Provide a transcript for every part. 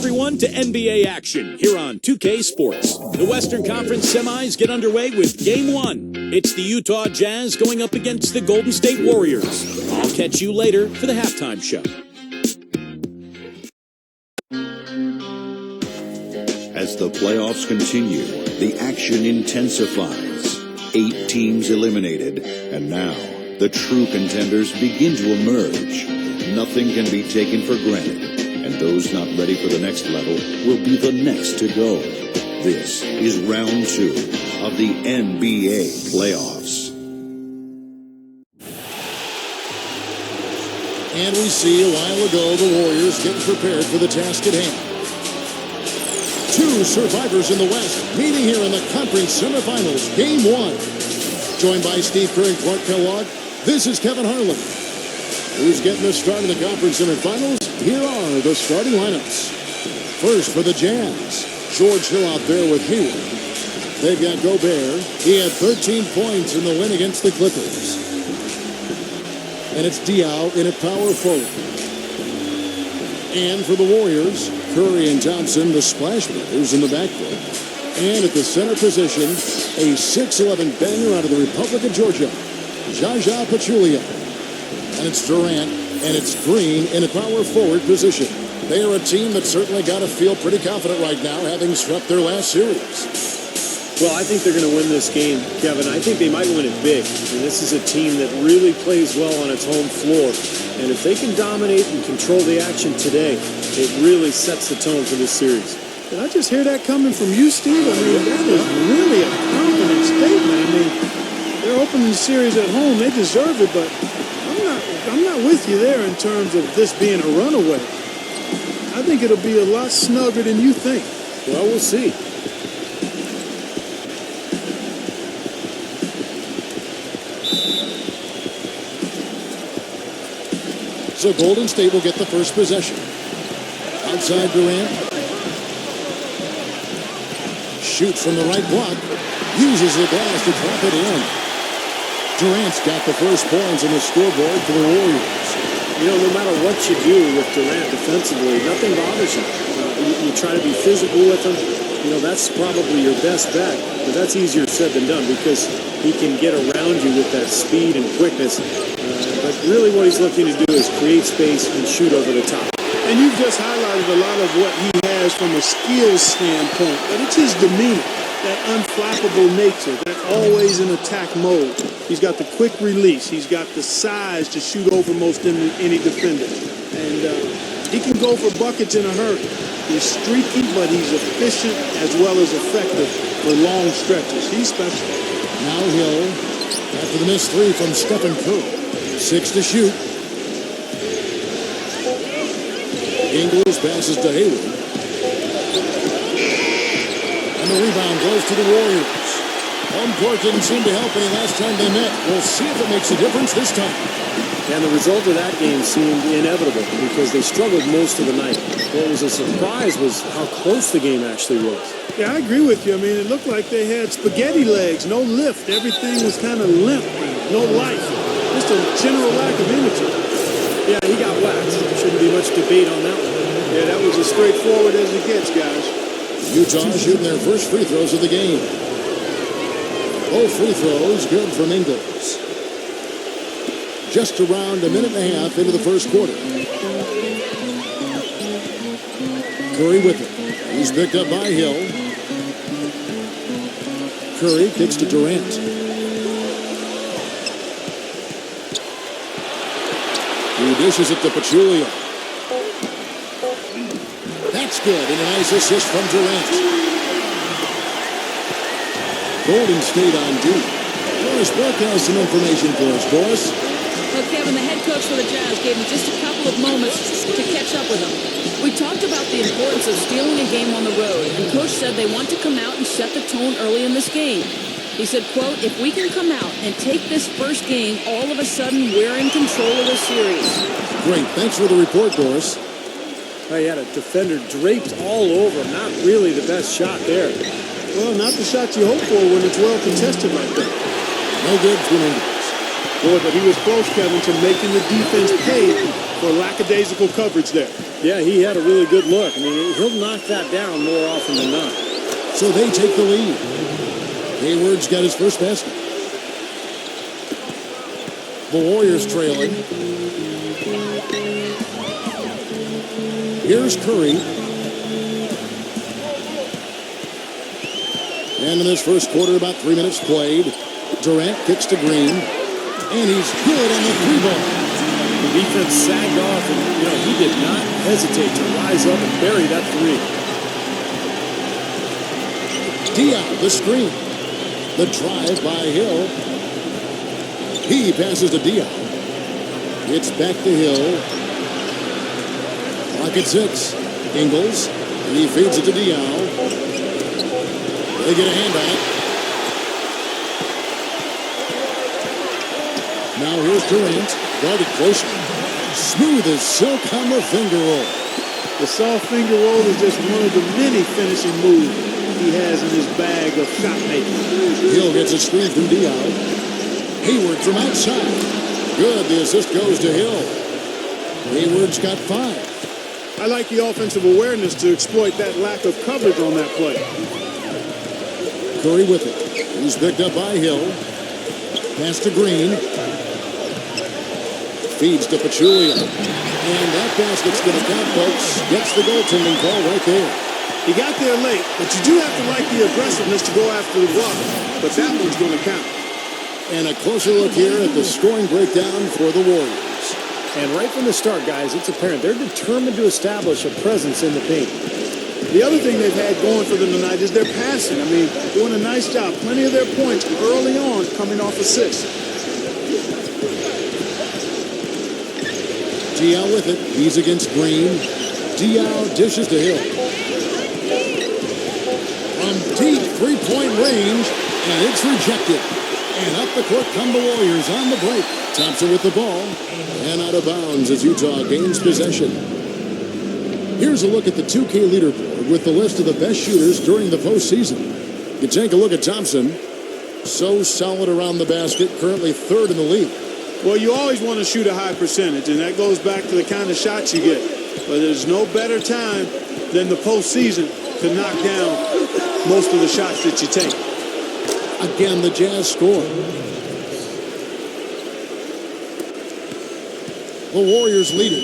everyone to NBA action here on 2K Sports. The Western Conference semis get underway with Game 1. It's the Utah Jazz going up against the Golden State Warriors. I'll catch you later for the halftime show. As the playoffs continue, the action intensifies. 8 teams eliminated, and now the true contenders begin to emerge. Nothing can be taken for granted, and those not ready for the next level will be the next to go. This is round 2 of the NBA playoffs. And we see a while ago the Warriors getting prepared for the task at hand. 2 survivors in the West meeting here in the conference semifinals, Game 1. Joined by Steve Kerr and Clark Kellogg, this is Kevin Harlan. Who's getting the start of the conference semifinals? Here are the starting lineups. First for the Jazz, George Hill out there with Hayward. They've got Gobert. He had 13 points in the win against the Clippers. And it's Diaw in at power forward. And for the Warriors, Curry and Thompson, the Splash Brothers in the backcourt. And at the center position, a 6'11" banger out of the Republic of Georgia, Zaza Pachulia. And it's Durant, and it's Green in a power forward position. They are a team that certainly got to feel pretty confident right now, having swept their last series. Well, I think they're going to win this game, Kevin. I think they might win it big. And this is a team that really plays well on its home floor. And if they can dominate and control the action today, it really sets the tone for this series. Did I just hear that coming from you, Steve? I mean, that is really a confident statement. I mean, they're opening the series at home. They deserve it, but I'm not with you there in terms of this being a runaway. I think it'll be a lot snugger than you think. Well, we'll see. So Golden State will get the first possession. Outside Durant. Shoots from the right block. Uses the glass to trap it in. Durant's got the first points on the scoreboard for the Warriors. You know, no matter what you do with Durant defensively, nothing bothers you. You try to be physical with him. You know, that's probably your best bet. But that's easier said than done because he can get around you with that speed and quickness. But really what he's looking to do is create space and shoot over the top. And you've just highlighted a lot of what he has from a skills standpoint. But it's his demeanor, that unflappable nature, that always in attack mode. He's got the quick release. He's got the size to shoot over most any defender. And he can go for buckets in a hurry. He's streaky, but he's efficient as well as effective for long stretches. He's special. Now Hill, after the missed 3 from Stephen Curry. 6 to shoot. Ingles passes to Hayward. And the rebound goes to the Warriors. Home court didn't seem to help any last time they met. We'll see if it makes a difference this time. And the result of that game seemed inevitable because they struggled most of the night. What was a surprise was how close the game actually was. Yeah, I agree with you. I mean, it looked like they had spaghetti legs, no lift. Everything was kind of limp, no life. Just a general lack of energy. Yeah, he got waxed. There shouldn't be much debate on that one. Yeah, that was as straightforward as it gets, guys. Utah shooting their first free throws of the game. Both free throws good from Ingles. Just around a minute and a half into the first quarter. Curry with it. He's picked up by Hill. Curry kicks to Durant. He dishes it to Pachulia. That's good, and a nice assist from Durant. Golden State on D. Doris Burke has some information for us. Doris? Well, Kevin, the head coach for the Jazz gave him just a couple of moments to catch up with him. We talked about the importance of stealing a game on the road, and Coach said they want to come out and set the tone early in this game. He said, quote, if we can come out and take this first game, all of a sudden we're in control of the series. Great. Thanks for the report, Doris. He had a defender draped all over. Not really the best shot there. Well, not the shot you hope for when it's well contested like that. No good for Ingles. Boy, but he was close, Kevin, to making the defense pay for lackadaisical coverage there. Yeah, he had a really good look. I mean, he'll knock that down more often than not. So they take the lead. Hayward's got his first basket. The Warriors trailing. Here's Curry. And in this first quarter, about 3 minutes played. Durant kicks to Green. And he's good on the three ball. The defense sagged off, and he did not hesitate to rise up and bury that three. Diaw, the screen. The drive by Hill. He passes to Diaw. It's back to Hill. Clock at 6. Ingles. And he feeds it to Diaw. They get a hand on it. Now here's Durant. Guarded closely. Smooth as silk on the finger roll. The soft finger roll is just one of the many finishing moves he has in his bag of shot making. Hill gets a screen from Diaw. Hayward from outside. Good. The assist goes to Hill. Hayward's got 5. I like the offensive awareness to exploit that lack of coverage on that play. Curry with it. He's picked up by Hill. Pass to Green. Feeds to Pachulia. And that basket's going to count, folks. Gets the goaltending call right there. He got there late, but you do have to like the aggressiveness to go after the block. But that one's going to count. And a closer look here at the scoring breakdown for the Warriors. And right from the start, guys, it's apparent they're determined to establish a presence in the paint. The other thing they've had going for them tonight is their passing. I mean, doing a nice job. Plenty of their points early on coming off assists. Diaw with it. He's against Green. Diaw dishes to Hill. From deep three-point range, and it's rejected. And up the court come the Warriors on the break. Thompson with the ball. And out of bounds as Utah gains possession. Here's a look at the 2K leaderboard with the list of the best shooters during the postseason. You take a look at Thompson. So solid around the basket, currently 3rd in the league. Well, you always want to shoot a high percentage, and that goes back to the kind of shots you get. But there's no better time than the postseason to knock down most of the shots that you take. Again, the Jazz score. The Warriors lead it.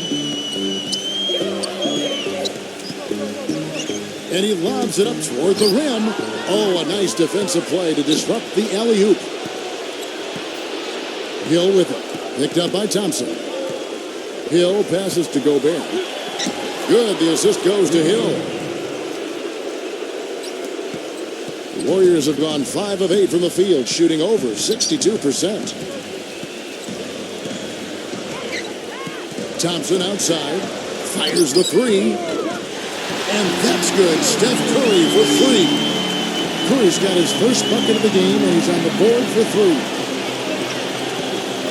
And he lobs it up toward the rim. Oh, a nice defensive play to disrupt the alley-oop. Hill with it. Picked up by Thompson. Hill passes to Gobert. Good. The assist goes to Hill. The Warriors have gone 5 of 8 from the field, shooting over 62%. Thompson outside. Fires the three. And that's good. Steph Curry for 3. Curry's got his first bucket of the game, and he's on the board for 3.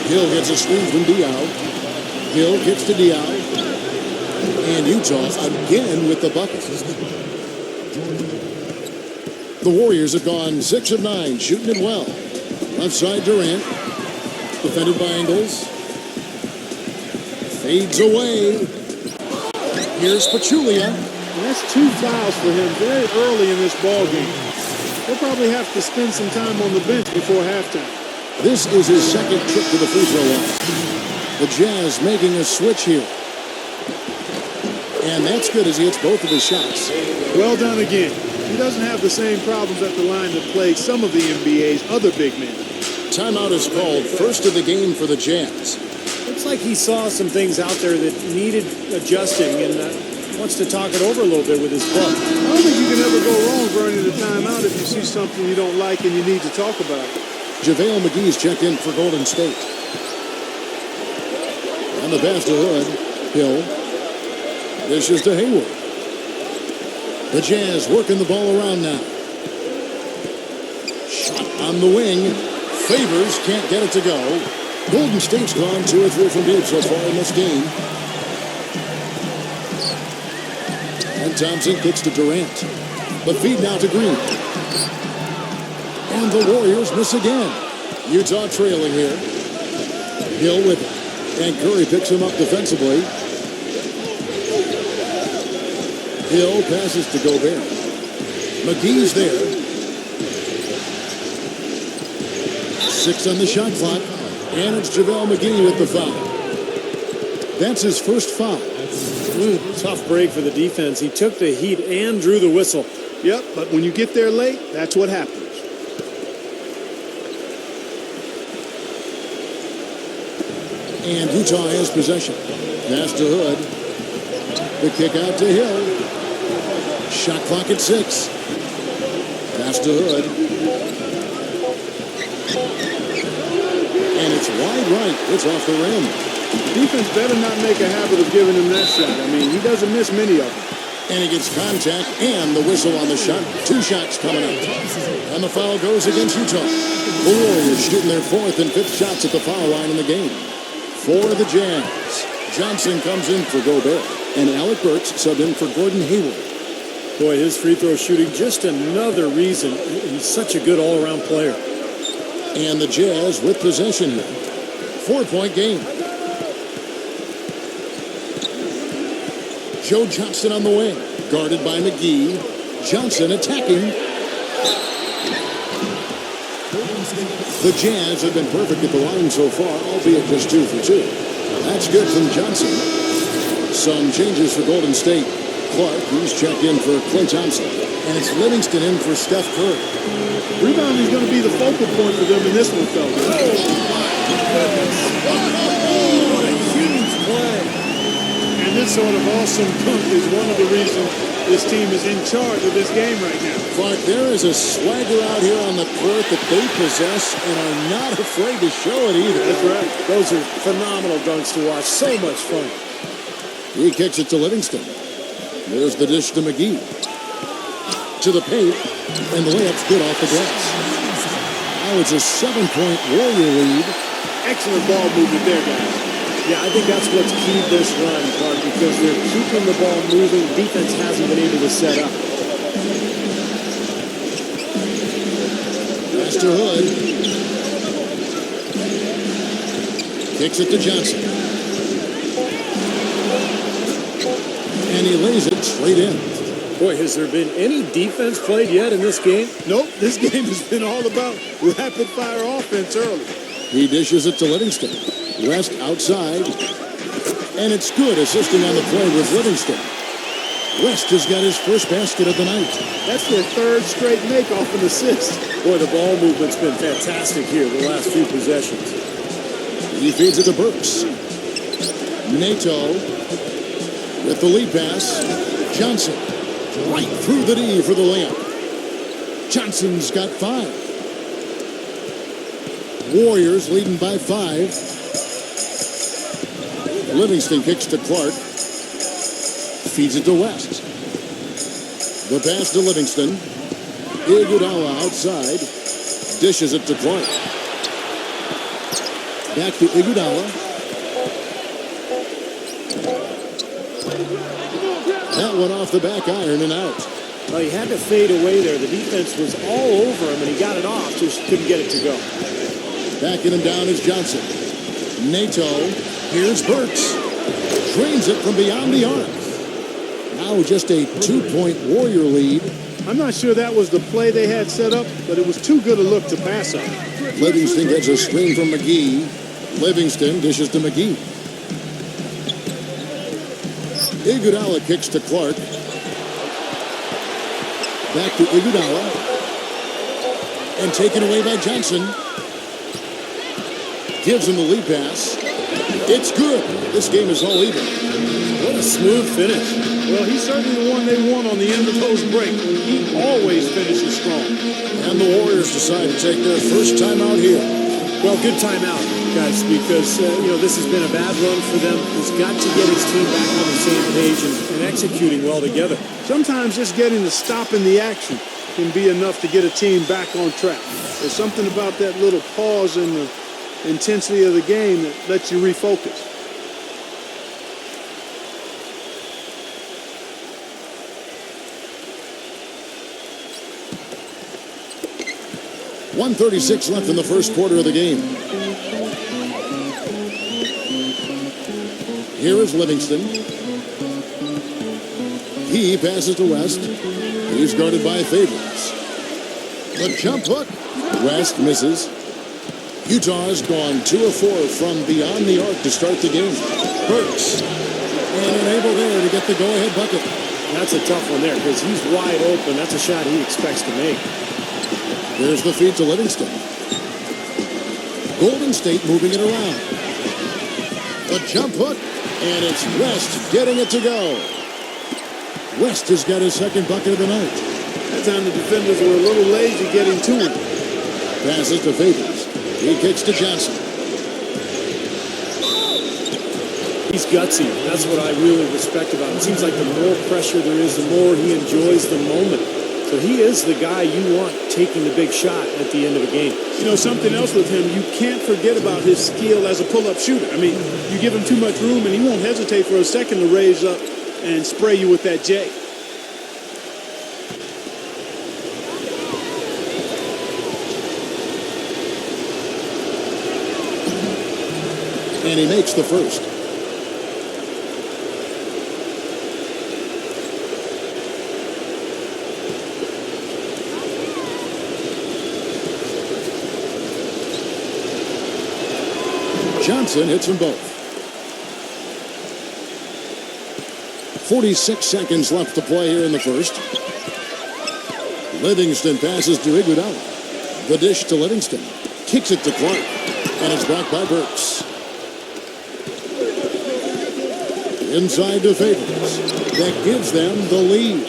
Hill gets a screen from Diaw. Hill kicks to Diaw. And Utah again with the bucket. The Warriors have gone 6 of 9, shooting it well. Left side Durant. Defended by Ingles. Fades away. Here's Pachulia. And that's 2 fouls for him very early in this ball game. He'll probably have to spend some time on the bench before halftime. This is his second trip to the free throw line. The Jazz making a switch here. And that's good as he hits both of his shots. Well done again. He doesn't have the same problems at the line that plague some of the NBA's other big men. Timeout is called. First of the game for the Jazz. Looks like he saw some things out there that needed adjusting and wants to talk it over a little bit with his club. I don't think you can ever go wrong burning a timeout if you see something you don't like and you need to talk about it. JaVale McGee's checked in for Golden State. On the pass to Hood. Hill. Dishes to Hayward. The Jazz working the ball around now. Shot on the wing. Favors can't get it to go. Golden State's gone 2 or 3 from deep so far in this game. And Thompson kicks to Durant. The feed now to Green. And the Warriors miss again. Utah trailing here. Hill with it. And Curry picks him up defensively. Hill passes to Gobert. McGee's there. 6 on the shot clock. And it's JaVale McGee with the foul. That's his first foul. Tough break for the defense. He took the heat and drew the whistle. Yep, but when you get there late, that's what happens. And Utah has possession. Pass to Hood. The kick out to Hill. Shot clock at 6. Pass to Hood. And it's wide right. It's off the rim. Defense better not make a habit of giving him that shot. I mean, he doesn't miss many of them. And he gets contact and the whistle on the shot. 2 shots coming up. And the foul goes against Utah. The Warriors shooting their 4th and 5th shots at the foul line in the game. For the Jazz, Johnson comes in for Gobert. And Alec Burks subbed in for Gordon Hayward. Boy, his free throw shooting, just another reason. He's such a good all-around player. And the Jazz with possession here. 4-point game. Joe Johnson on the wing, guarded by McGee. Johnson attacking. The Jazz have been perfect at the line so far, albeit just 2 for 2. That's good from Johnson. Some changes for Golden State. Clark, he's checked in for Klay Thompson. And it's Livingston in for Steph Curry. Rebounding is going to be the focal point for them in this one, fellas. What a huge play. And this sort of awesome dunk is one of the reasons this team is in charge of this game right now. Clark, there is a swagger out here on the court that they possess and are not afraid to show it either. That's right. Those are phenomenal dunks to watch. So much fun. He kicks it to Livingston. There's the dish to McGee. To the paint, and the layup's good off the glass. Now it's a 7-point Warrior lead. Excellent ball movement there, guys. Yeah, I think that's what's keyed this run, Clark, because they're keeping the ball moving. Defense hasn't been able to set up. Pass to Hood. Kicks it to Johnson. And he lays it straight in. Boy, has there been any defense played yet in this game? Nope, this game has been all about rapid-fire offense early. He dishes it to Livingston. West outside. And it's good, assisting on the play with Livingston. West has got his first basket of the night. That's their 3rd straight make-off and assist. Boy, the ball movement's been fantastic here the last few possessions. He feeds it to Burks. Nato with the lead pass. Johnson right through the D for the layup. Johnson's got 5. Warriors leading by 5. Livingston kicks to Clark. Feeds it to West. The pass to Livingston. Iguodala outside. Dishes it to Clark. Back to Iguodala. That one off the back iron and out. Well, he had to fade away there. The defense was all over him, and he got it off, just couldn't get it to go. Backing him down is Johnson. Nato. Here's Burks. Drains it from beyond the arc. Now just a 2-point Warrior lead. I'm not sure that was the play they had set up, but it was too good a look to pass on. Livingston gets a screen from McGee. Livingston dishes to McGee. Iguodala kicks to Clark. Back to Iguodala. And taken away by Johnson. Gives him the lead pass. It's good. This game is all even. What a smooth finish. Well, he's certainly the one they want on the end of those breaks. He always finishes strong. And the Warriors decide to take their first time out here. Well, good timeout, guys, because, this has been a bad run for them. He's got to get his team back on the same page and executing well together. Sometimes just getting to stop in the action can be enough to get a team back on track. There's something about that little pause in the intensity of the game that lets you refocus. .136 left in the first quarter of the game. Here is Livingston. He passes to West. He's guarded by Favors. The jump hook. West misses. Utah has gone 2 of 4 from beyond the arc to start the game. Burks. And unable there to get the go-ahead bucket. That's a tough one there because he's wide open. That's a shot he expects to make. Here's the feed to Livingston. Golden State moving it around. A jump hook, and it's West getting it to go. West has got his second bucket of the night. That time the defenders were a little lazy getting to him. Passes to Favors. He kicks to Johnson. He's gutsy. That's what I really respect about him. It seems like the more pressure there is, the more he enjoys the moment. So he is the guy you want taking the big shot at the end of a game. You know, something else with him, you can't forget about his skill as a pull-up shooter. I mean, you give him too much room and he won't hesitate for a second to raise up and spray you with that J. And he makes the first. Johnson hits them both. 46 seconds left to play here in the first. Livingston passes to Iguodala. The dish to Livingston. Kicks it to Clark. And it's blocked by Burks. Inside to Favors. That gives them the lead.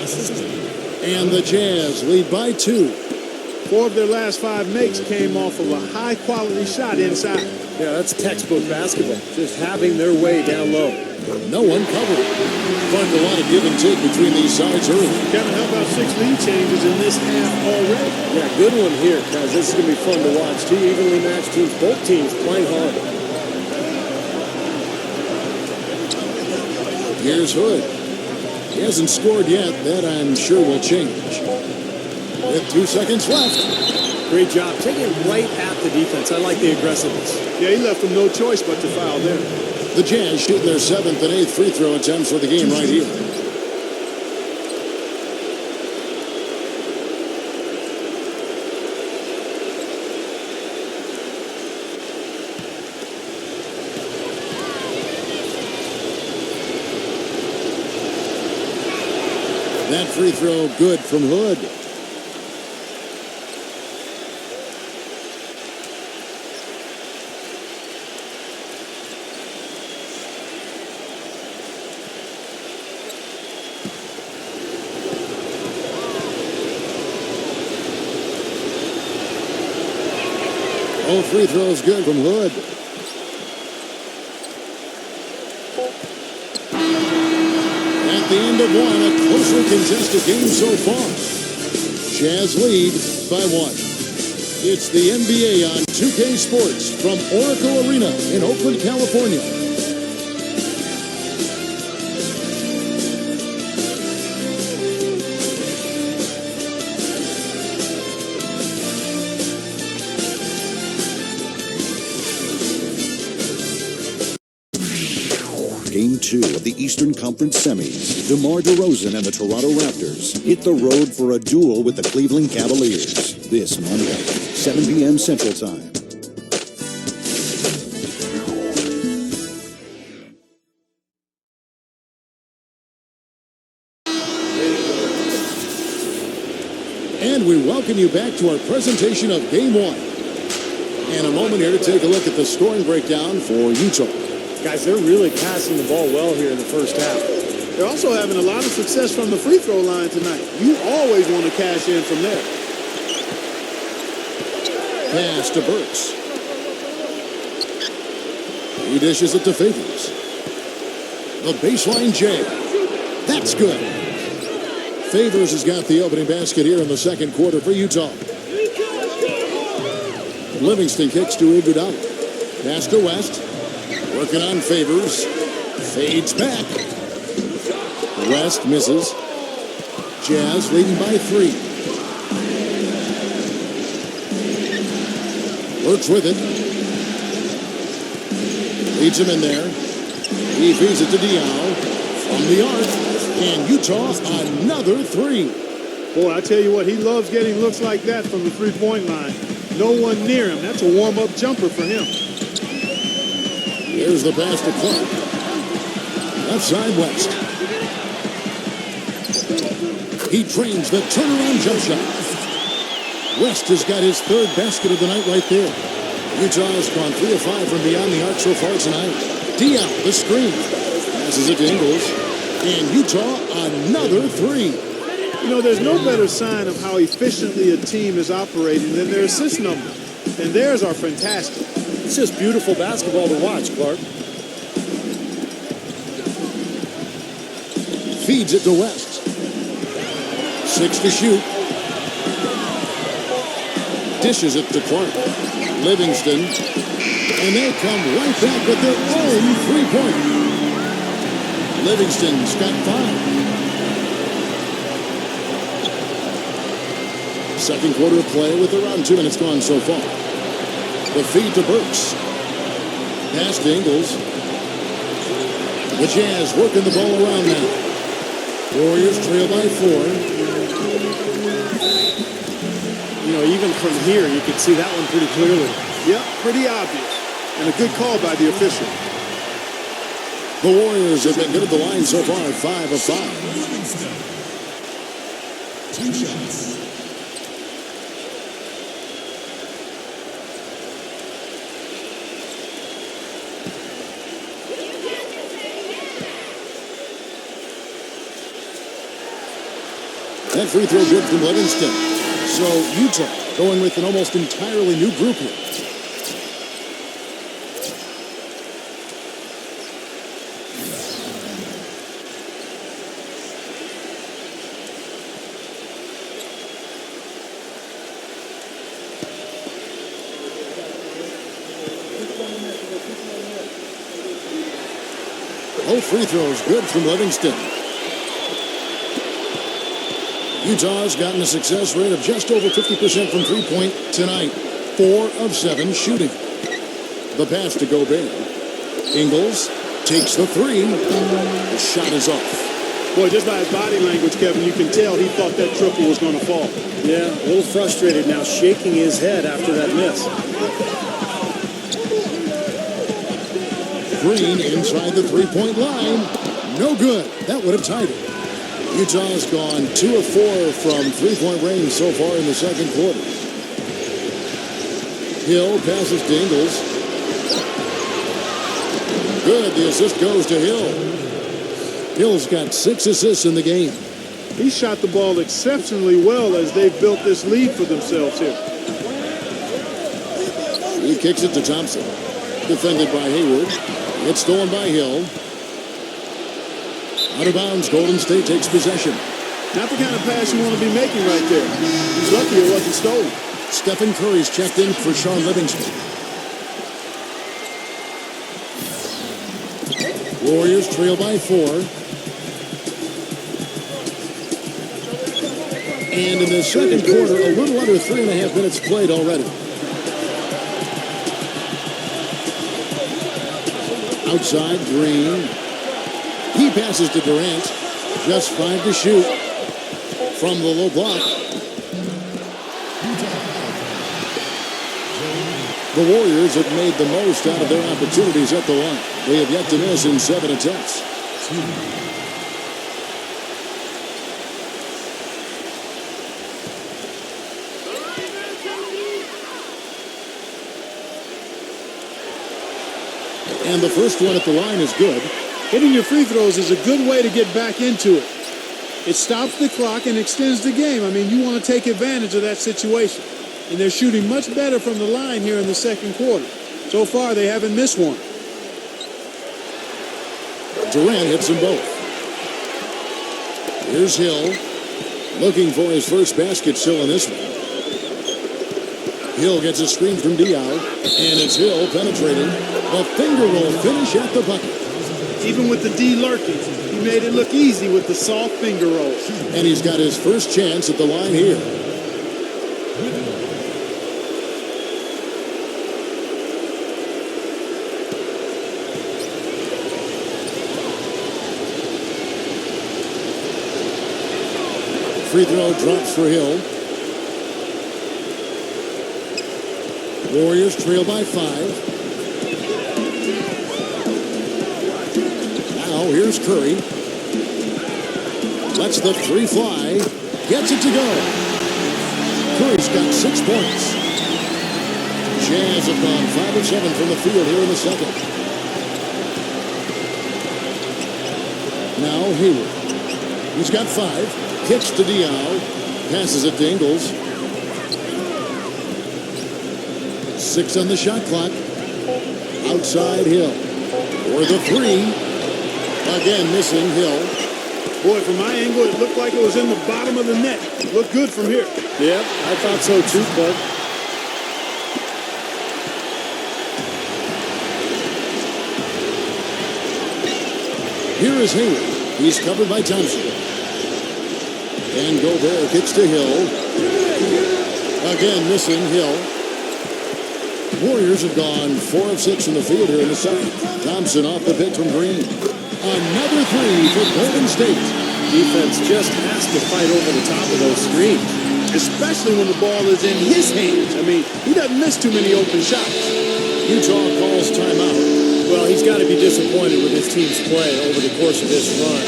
And the Jazz lead by 2. 4 of their last 5 makes came off of a high-quality shot inside. Yeah, that's textbook basketball. Just having their way down low. No one covered. Find a lot of give and take between these sides early. Kevin, how about 6 lead changes in this half already? Yeah, good one here, guys. This is going to be fun to watch. 2 evenly matched teams, both teams playing hard. Here's Hood. He hasn't scored yet. That I'm sure will change. With 2 seconds left. Great job. Taking it right at the defense. I like the aggressiveness. Yeah, he left them no choice but to foul there. The Jazz shooting their 7th and 8th free throw attempts for the game right here. That free throw good from Hood. All free throws good from Hood. At the end of one, a closely contested game so far. Jazz lead by 1. It's the NBA on 2K Sports from Oracle Arena in Oakland, California. Game 2 of the Eastern Conference Semis. DeMar DeRozan and the Toronto Raptors hit the road for a duel with the Cleveland Cavaliers this Monday, 7 p.m. Central Time. And we welcome you back to our presentation of Game 1. And a moment here to take a look at the scoring breakdown for Utah. Guys, they're really passing the ball well here in the first half. They're also having a lot of success from the free throw line tonight. You always want to cash in from there. Pass to Burks. He dishes it to Favors. The baseline J. That's good. Favors has got the opening basket here in the second quarter for Utah. Livingston kicks to Iguodala. Pass to West. Working on Favors. Fades back. West misses. Jazz leading by 3. Works with it. Leads him in there. He feeds it to Diallo from the arc. And Utah, another three. Boy, I tell you what, he loves getting looks like that from the three-point line. No one near him. That's a warm-up jumper for him. Here's the pass to Clark. Left side West. He trains the turnaround jump shot. West has got his third basket of the night right there. Utah's gone 3 of 5 from beyond the arc so far tonight. Diallo, the screen. Passes it to Ingles. And Utah, another three. You know, there's no better sign of how efficiently a team is operating than their assist numbers. And theirs are fantastic. It's just beautiful basketball to watch, Clark. Feeds it to West. 6 to shoot. Dishes it to Clark. Livingston. And they come right back with their own three-pointer. Livingston's got 5. Second quarter of play with around 2 minutes gone so far. The feed to Burks. Pass to Ingles. The Jazz working the ball around now. Warriors trail by 4. You know, even from here, you can see that one pretty clearly. Yep, pretty obvious. And a good call by the official. The Warriors have been good at the line so far, 5 of 5. 2 shots. That free throw good from Livingston. So Utah going with an almost entirely new group here. Both free throws good from Livingston. Utah's gotten a success rate of just over 50% from three-point tonight. 4 of 7 shooting. The pass to Gobert. Ingles takes the three. The shot is off. Boy, just by his body language, Kevin, you can tell he thought that triple was going to fall. Yeah, a little frustrated now, shaking his head after that miss. Green inside the three-point line. No good. That would have tied it. Utah's gone 2 of 4 from three-point range so far in the second quarter. Hill passes to Ingles. Good. The assist goes to Hill. Hill's got 6 assists in the game. He shot the ball exceptionally well as they've built this lead for themselves here. He kicks it to Thompson. Defended by Hayward. It's stolen by Hill. Out of bounds, Golden State takes possession. Not the kind of pass you want to be making right there. He's lucky it wasn't stolen. Stephen Curry's checked in for Sean Livingston. Warriors trail by 4. And in the second quarter, a little under 3.5 minutes played already. Outside, Green. He passes to Durant. Just 5 to shoot. From the low block. The Warriors have made the most out of their opportunities at the line. They have yet to miss in 7 attempts. And the first one at the line is good. Hitting your free throws is a good way to get back into it. It stops the clock and extends the game. I mean, you want to take advantage of that situation. And they're shooting much better from the line here in the second quarter. So far, they haven't missed one. Durant hits them both. Here's Hill. Looking for his first basket still in this one. Hill gets a screen from Diallo. And it's Hill penetrating. A finger roll finish at the bucket. Even with the D lurking, he made it look easy with the soft finger rolls. And he's got his first chance at the line here. free throw drops for Hill. Warriors trail by 5. Now here's Curry. Lets the three fly. Gets it to go. Curry's got 6 points. Jazz have gone 5 of 7 from the field here in the second. Now Hayward. He's got 5. Kicks to Diallo. Passes it to Ingles. 6 on the shot clock. Outside Hill. For the three. Again missing Hill. Boy, from my angle, it looked like it was in the bottom of the net. Looked good from here. Yeah, I thought so too, Bud. Here is Hayward. He's covered by Thompson. And Gobert kicks to Hill. Again missing Hill. Warriors have gone 4 of 6 in the field here in the second. Thompson off the pick from Green. Another three for Golden State. Defense just has to fight over the top of those screens. Especially when the ball is in his hands. I mean, he doesn't miss too many open shots. Utah calls timeout. Well, he's got to be disappointed with his team's play over the course of this run.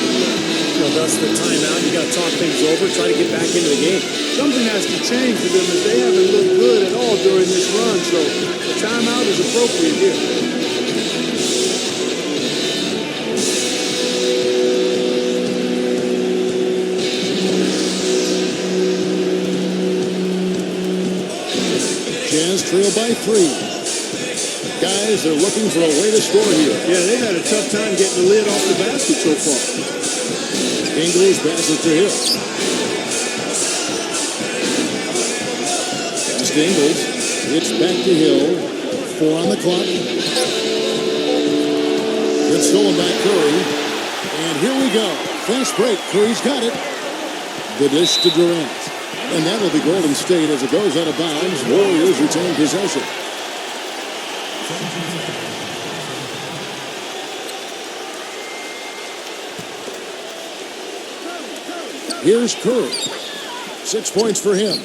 Thus the timeout. You got to talk things over, try to get back into the game. Something has to change for them as they haven't looked good at all during this run. So the timeout is appropriate here. Jazz trail by 3. Guys, they're looking for a way to score here. Yeah, they've had a tough time getting the lid off the basket so far. Ingles passes to Hill. Pass to Ingles. It's back to Hill. 4 on the clock. Good stolen by Curry. And here we go. Fast break. Curry's got it. The dish to Durant. And that'll be Golden State as it goes out of bounds. Warriors retain possession. Here's Curry. 6 points for him.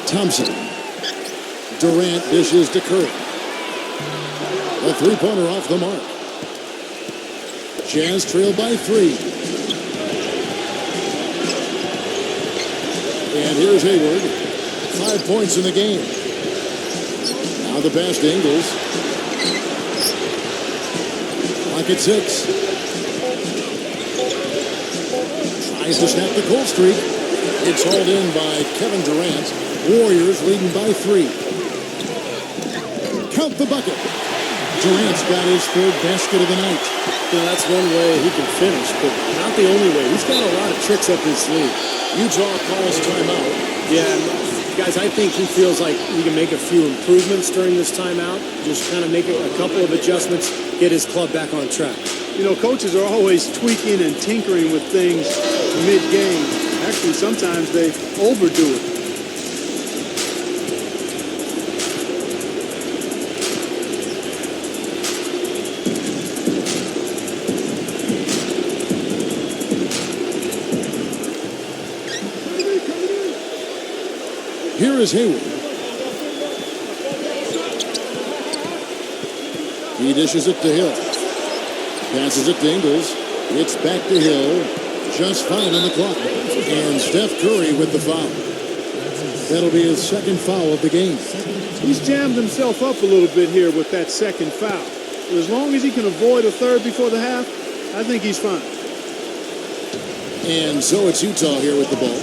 Thompson. Durant dishes to Curry. A three-pointer off the mark. Jazz trail by 3. And here's Hayward. 5 points in the game. Now the pass to Ingles. Clock at 6. Tries to snap the cold streak. It's hauled in by Kevin Durant. Warriors leading by 3. Count the bucket. Durant's got his 3rd basket of the night. That's one way he can finish, but not the only way. He's got a lot of tricks up his sleeve. Utah calls timeout. Yeah, guys, I think he feels like he can make a few improvements during this timeout. Just kind of make a couple of adjustments, get his club back on track. You know, coaches are always tweaking and tinkering with things mid-game. Actually, sometimes they overdo it. Here is Hayward. He dishes it to Hill. Passes it to Ingles. It's back to Hill. Just 5 on the clock. And Steph Curry with the foul. That'll be his 2nd foul of the game. He's jammed himself up a little bit here with that 2nd foul. But as long as he can avoid a 3rd before the half, I think he's fine. And so it's Utah here with the ball.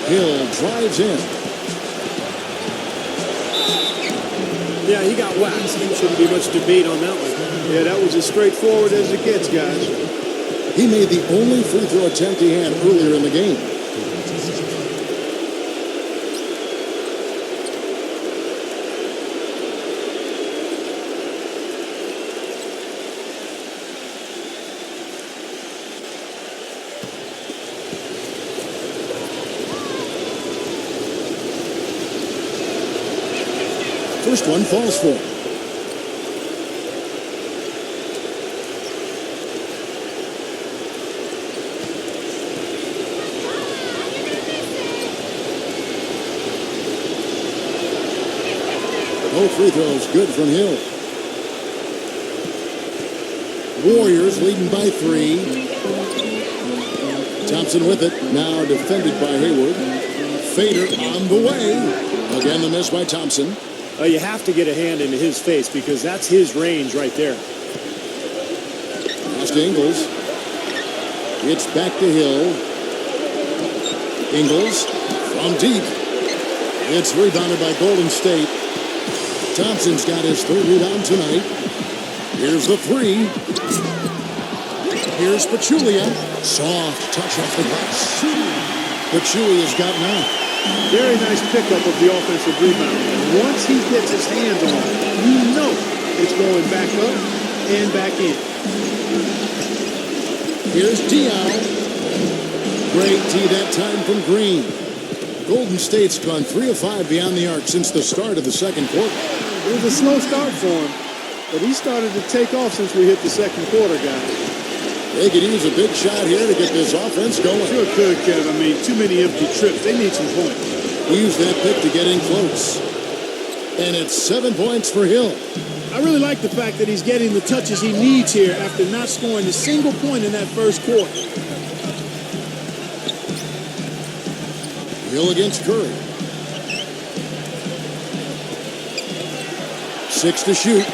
Hill drives in. Yeah, he got waxed. Shouldn't be much debate on that one. Yeah, that was as straightforward as it gets, guys. He made the only free throw attempt he had earlier in the game. First one falls for him. Both free throws good from Hill. Warriors leading by 3. Thompson with it. Now defended by Hayward. Fader on the way. Again, the miss by Thompson. You have to get a hand into his face because that's his range right there. Pass to Ingles. It's back to Hill. Ingles from deep. It's rebounded by Golden State. Thompson's got his 3rd rebound tonight. Here's the 3. Here's Pachulia. Soft touch off the glass. Pachulia's got 9. Very nice pickup of the offensive rebound. And once he gets his hands on it, you know it's going back up and back in. Here's Diaw. Great tee that time from Green. Golden State's gone 3 of 5 beyond the arc since the start of the second quarter. It was a slow start for him, but he started to take off since we hit the second quarter, guys. They could use a big shot here to get this offense going. Sure could, Kev. I mean, too many empty trips. They need some points. He used that pick to get in close. And it's 7 points for Hill. I really like the fact that he's getting the touches he needs here after not scoring a single point in that first quarter. Hill against Curry. 6 to shoot.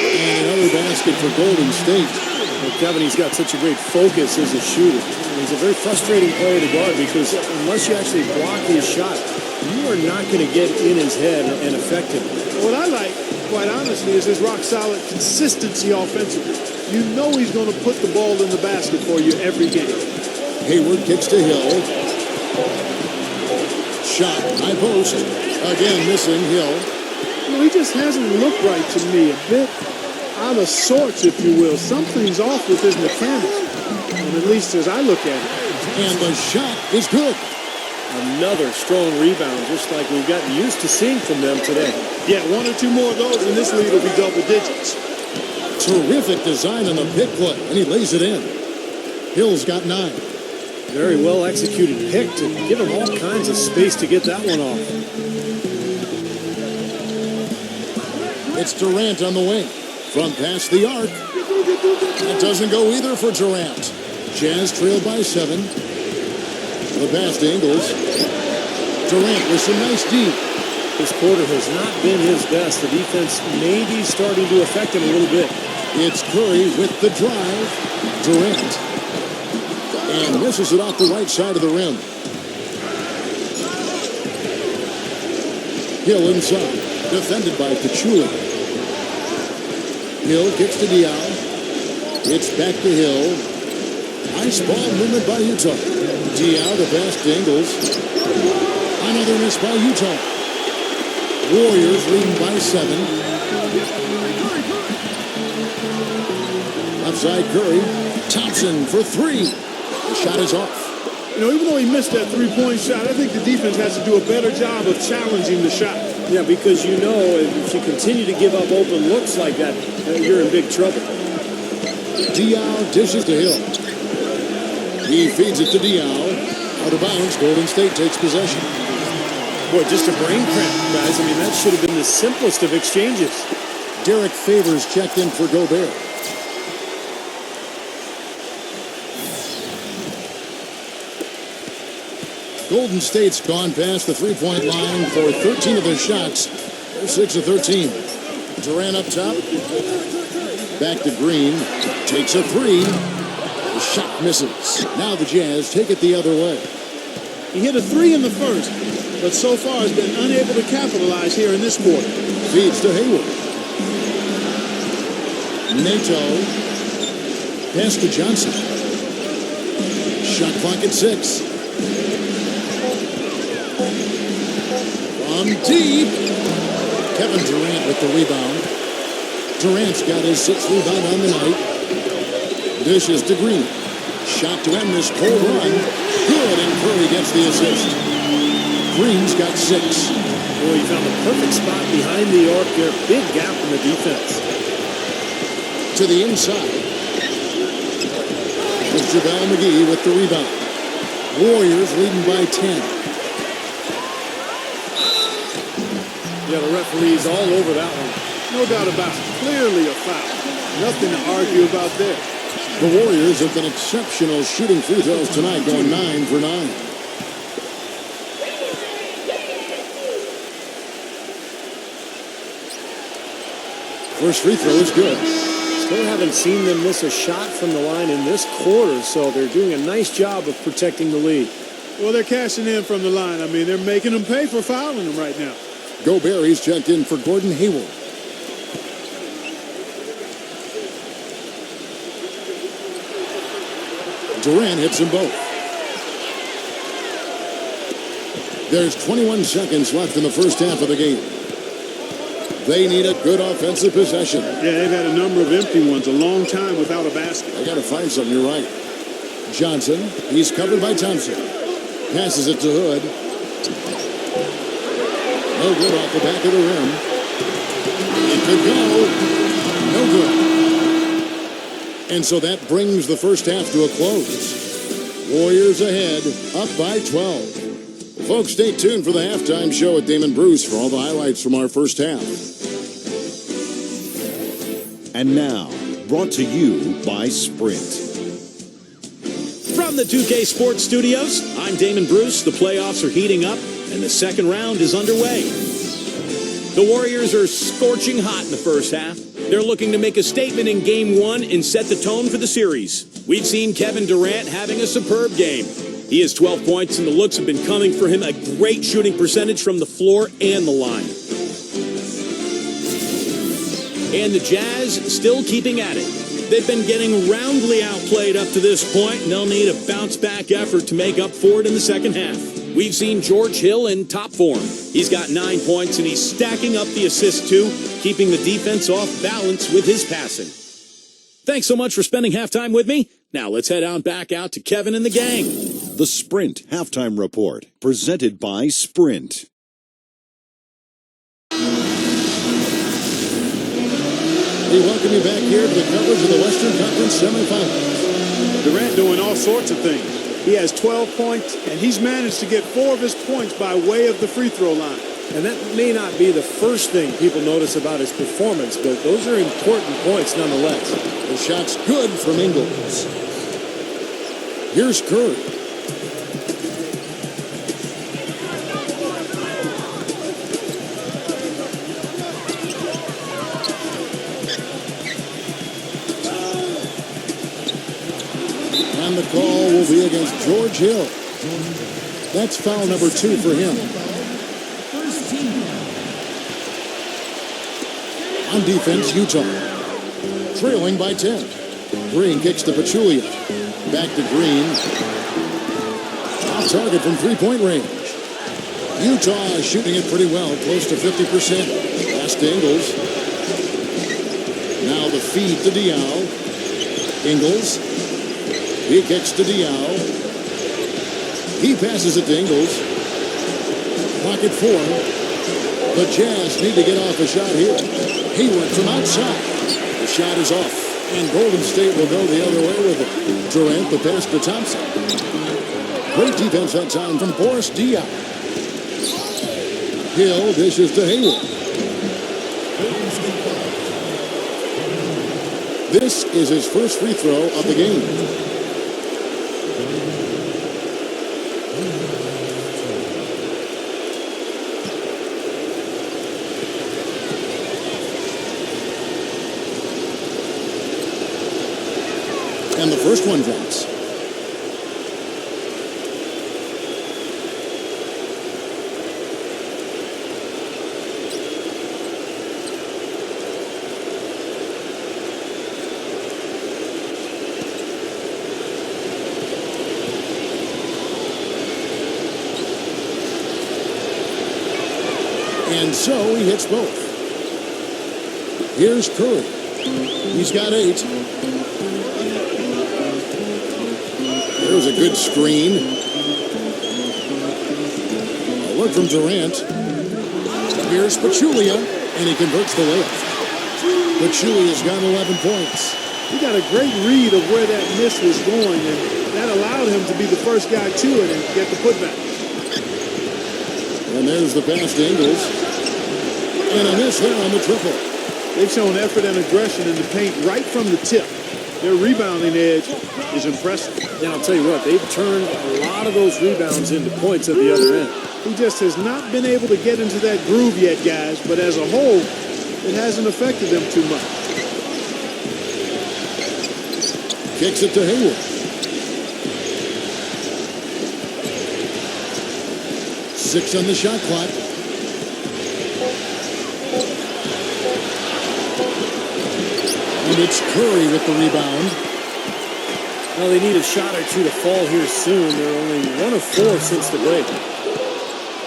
And another basket for Golden State. Well, Kevin, he's got such a great focus as a shooter. He's a very frustrating player to guard because unless you actually block his shot, you are not going to get in his head and affect him. What I like, quite honestly, is his rock-solid consistency offensively. You know he's going to put the ball in the basket for you every game. Hayward kicks to Hill. Shot, high post. Again missing Hill. You know, he just hasn't looked right to me. A bit out of sorts, if you will. Something's off with his mechanics, and at least as I look at it. And the shot is good. Another strong rebound, just like we've gotten used to seeing from them today. Yeah, 1 or 2 more of those, and this lead will be double digits. Terrific design on the pick play, and he lays it in. Hill's got 9. Very well executed pick to give him all kinds of space to get that one off. It's Durant on the wing. Front past the arc. That doesn't go either for Durant. Jazz trailed by 7. The pass to Ingles. Durant with some nice deep. This quarter has not been his best. The defense may be starting to affect him a little bit. It's Curry with the drive. Durant. And misses it off the right side of the rim. Hill inside. Defended by Pachulia. Hill kicks to Diaw. It's back to Hill. Nice ball movement by Utah. Diaw the pass to Ingles. Another miss by Utah. Warriors leading by 7. Outside Curry. Thompson for 3. The shot is off. You know, even though he missed that three-point shot, I think the defense has to do a better job of challenging the shot. Yeah, because you know if you continue to give up open looks like that, you're in big trouble. Diaw dishes to Hill. He feeds it to Diaw. Out of bounds, Golden State takes possession. Boy, just a brain cramp, guys. I mean, that should have been the simplest of exchanges. Derek Favors checked in for Gobert. Golden State's gone past the three-point line for 13 of their shots. They're 6 of 13. Durant up top. Back to Green. Takes a 3. The shot misses. Now the Jazz take it the other way. He hit a 3 in the first, but so far has been unable to capitalize here in this quarter. Feeds to Hayward. Nato. Pass to Johnson. Shot clock at 6. From deep. Kevin Durant with the rebound. Durant's got his 6th rebound on the night. Dishes to Green. Shot to end this cold run. Good, and Curry gets the assist. Green's got 6. Boy, he found the perfect spot behind the arc there. Big gap in the defense. To the inside. It's JaVale McGee with the rebound. Warriors leading by 10. Yeah, the referee's all over that one. No doubt about it. Clearly a foul. Nothing to argue about there. The Warriors have been exceptional shooting free throws tonight, going 9 for 9. First free throw is good. Still haven't seen them miss a shot from the line in this quarter, so they're doing a nice job of protecting the lead. Well, they're cashing in from the line. I mean, they're making them pay for fouling them right now. Gobert, he's checked in for Gordon Hayward. Durant hits them both. There's 21 seconds left in the first half of the game. They need a good offensive possession. Yeah, they've had a number of empty ones, a long time without a basket. They got to find something, you're right. Johnson, he's covered by Thompson. Passes it to Hood. No good off the back of the rim. It could go. No good. And so that brings the first half to a close. Warriors ahead, up by 12. Folks, stay tuned for the halftime show with Damon Bruce for all the highlights from our first half. And now, brought to you by Sprint. From the 2K Sports Studios, I'm Damon Bruce. The playoffs are heating up, and the second round is underway. The Warriors are scorching hot in the first half. They're looking to make a statement in Game 1 and set the tone for the series. We've seen Kevin Durant having a superb game. He has 12 points, and the looks have been coming for him. A great shooting percentage from the floor and the line. And the Jazz still keeping at it. They've been getting roundly outplayed up to this point, and they'll need a bounce-back effort to make up for it in the second half. We've seen George Hill in top form. He's got 9 points, and he's stacking up the assists too, keeping the defense off balance with his passing. Thanks so much for spending halftime with me. Now let's head on back out to Kevin and the gang. The Sprint Halftime Report, presented by Sprint. We welcome you back here to the coverage of the Western Conference semifinals. Durant doing all sorts of things. He has 12 points, and he's managed to get 4 of his points by way of the free throw line. And that may not be the first thing people notice about his performance, but those are important points nonetheless. The shot's good from Ingles. Here's Curry. And the call will be against George Hill. That's foul number 2 for him. On defense, Utah. Trailing by 10. Green kicks to Pachulia. Back to Green. Off target from three-point range. Utah is shooting it pretty well, close to 50%. Pass to Ingles. Now the feed to Diaw. Ingles. He kicks to Diaw. He passes it to Ingles. Pocket 4. The Jazz need to get off a shot here. Hayward from outside. The shot is off. And Golden State will go the other way with it. Durant the pass to Thompson. Great defense that time from Boris Diaw. Hill dishes to Hayward. This is his first free throw of the game. And the first one drops. And so he hits both. Here's Curry. He's got 8. There's a good screen. A look from Durant. Here's Pachulia, and he converts the layup. Pachulia's got 11 points. He got a great read of where that miss was going, and that allowed him to be the first guy to it and get the putback. And there's the pass to Ingles. And a miss there on the triple. They've shown effort and aggression in the paint right from the tip. Their rebounding edge is impressive. And I'll tell you what, they've turned a lot of those rebounds into points at the other end. He just has not been able to get into that groove yet, guys, but as a whole, it hasn't affected them too much. Kicks it to Hayward. 6 on the shot clock. And it's Curry with the rebound. Well, they need a shot or two to fall here soon. They're only 1 of 4 since the break.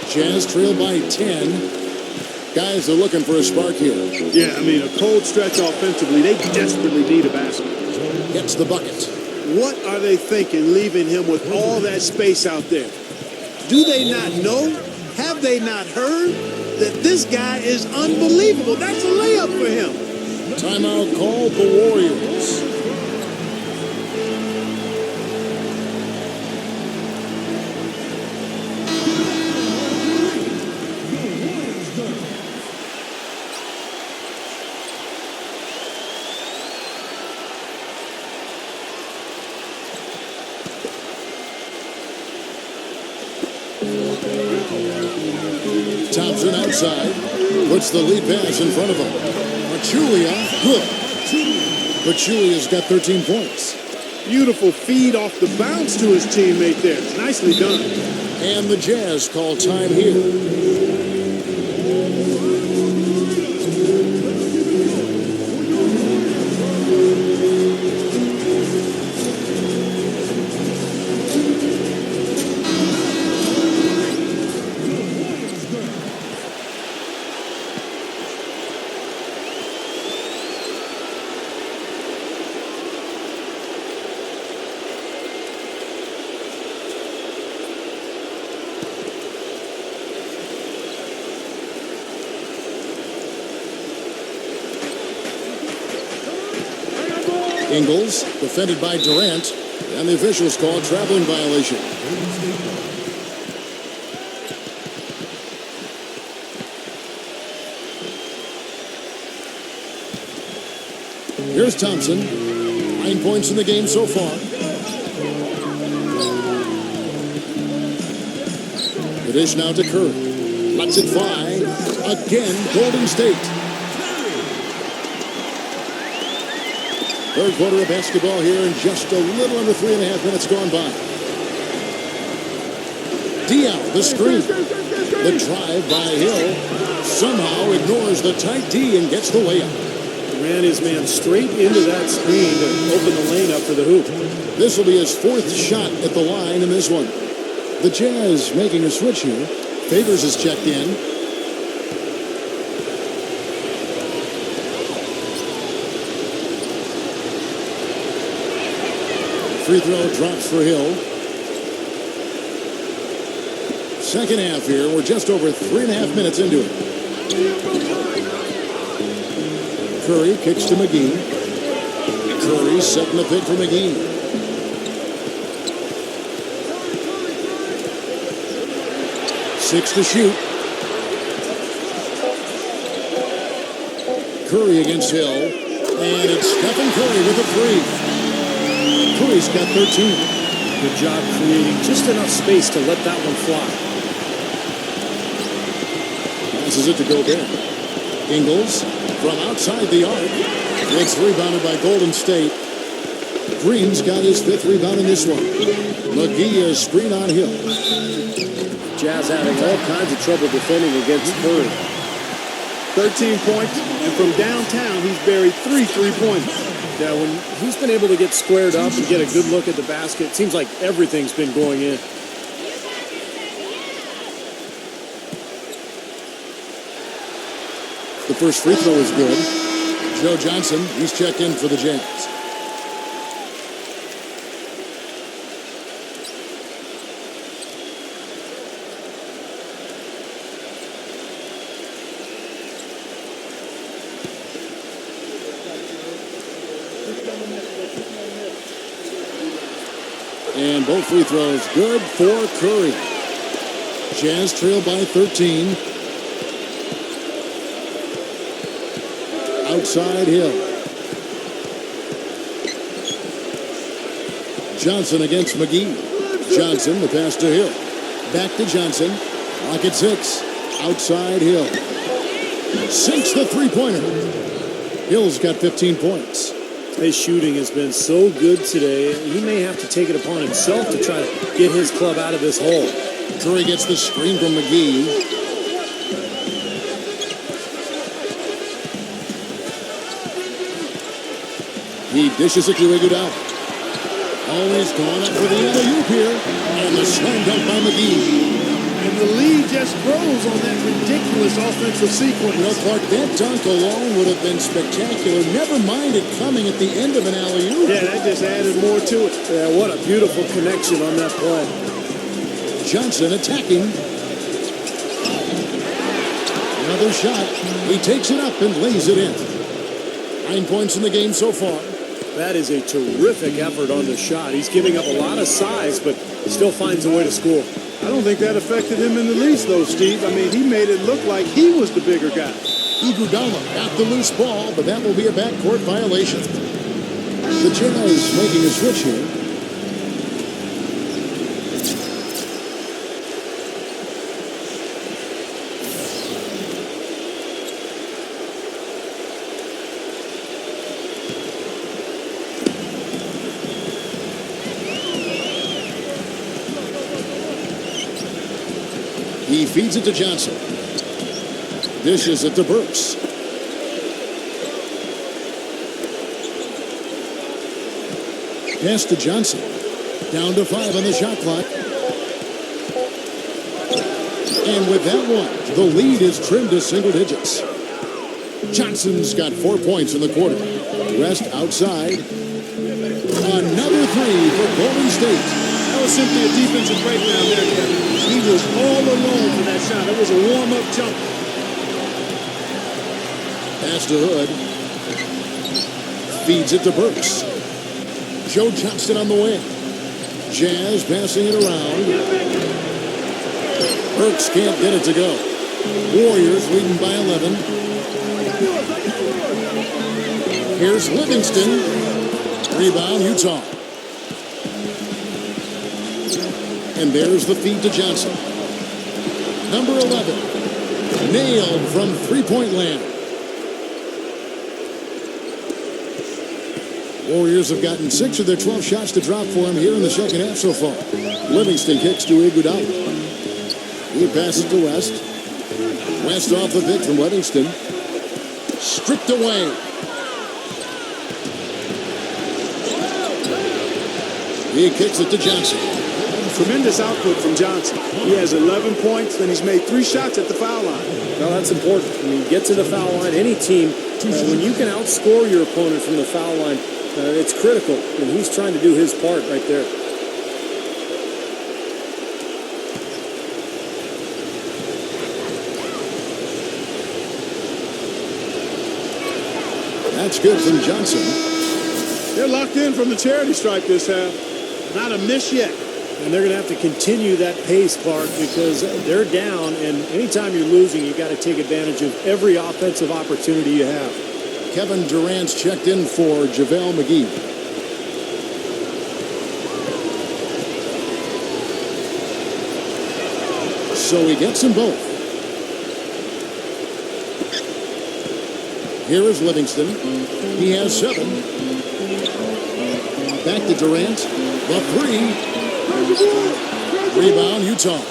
Jazz trail by 10. Guys are looking for a spark here. Yeah, I mean, a cold stretch offensively. They desperately need a basket. Gets the bucket. What are they thinking leaving him with all that space out there? Do they not know? Have they not heard that this guy is unbelievable? That's a layup for him. Timeout called the Warriors. Thompson outside, puts the lead pass in front of him. Pachulia, good. Pachulia's got 13 points. Beautiful feed off the bounce to his teammate there. Nicely done. And the Jazz call time here. Ingles, defended by Durant, and the officials call traveling violation. Here's Thompson. 9 points in the game so far. The dish now to Curry. Lets it fly. Again, Golden State. Third quarter of basketball here, and just a little under 3.5 minutes gone by. Diaw, the screen. The drive by Hill somehow ignores the tight D and gets the layup. Ran his man straight into that screen to open the lane up for the hoop. This will be his 4th shot at the line in this one. The Jazz making a switch here. Favors is checked in. Free throw drops for Hill. Second half here. We're just over 3.5 minutes into it. Curry kicks to McGee. Curry setting the pick for McGee. Six to shoot. Curry against Hill. And it's Stephen Curry with a three. Curry's got 13. Good job creating just enough space to let that one fly. Passes it to Gobert. Ingles from outside the arc. It's rebounded by Golden State. Green's got his 5th rebound in this one. McGee is screen on Hill. Jazz having all kinds of trouble defending against Curry. 13 points, and from downtown, he's buried 3 3-pointers. Yeah, when he's been able to get squared up and get a good look at the basket, it seems like everything's been going in. The first free throw is good. Joe Johnson, he's checked in for the Jazz. And both free throws good for Curry. Jazz trail by 13. Outside Hill. Johnson against McGee. Johnson, the pass to Hill. Back to Johnson. Clock at 6. Outside Hill. Sinks the three-pointer. Hill's got 15 points. His shooting has been so good today, he may have to take it upon himself to try to get his club out of this hole. Curry gets the screen from McGee. He dishes it to Iguodala. Always going up for the alley-oop here. And the slam dunk by McGee. And the lead just grows on that ridiculous offensive sequence. You know, Clark, that dunk alone would have been spectacular. Never mind it coming at the end of an alley-oop. Yeah, that just added more to it. Yeah, what a beautiful connection on that play. Johnson attacking. Another shot. He takes it up and lays it in. 9 points in the game so far. That is a terrific effort on the shot. He's giving up a lot of size, but still finds a way to score. I don't think that affected him in the least, though, Steve. I mean, he made it look like he was the bigger guy. Iguodala got the loose ball, but that will be a backcourt violation. The Jazz making a switch here. He feeds it to Johnson. Dishes it to Burks. Pass to Johnson. Down to 5 on the shot clock. And with that one, the lead is trimmed to single digits. Johnson's got 4 points in the quarter. Rest outside. Another three for Golden State. That was simply a defensive breakdown there, Kevin. He was all alone for that shot. It was a warm-up jump. Pass to Hood. Feeds it to Burks. Joe Johnston on the wing. Jazz passing it around. Burks can't get it to go. Warriors leading by 11. Here's Livingston. Rebound, Utah. And there's the feed to Johnson. Number 11. Nailed from three-point land. Warriors have gotten 6 of their 12 shots to drop for him here in the second half so far. Livingston kicks to Iguodala. He passes to West. West off the pick from Livingston. Stripped away. He kicks it to Johnson. Tremendous output from Johnson. He has 11 points, and he's made 3 shots at the foul line. Well, that's important. I mean, get to the foul line. Any team, when you can outscore your opponent from the foul line, it's critical, and he's trying to do his part right there. That's good from Johnson. They're locked in from the charity stripe this half. Not a miss yet. And they're going to have to continue that pace, Clark, because they're down, and anytime you're losing, you've got to take advantage of every offensive opportunity you have. Kevin Durant's checked in for JaVale McGee. So he gets them both. Here is Livingston. He has 7. Back to Durant. The 3. Rebound, Utah.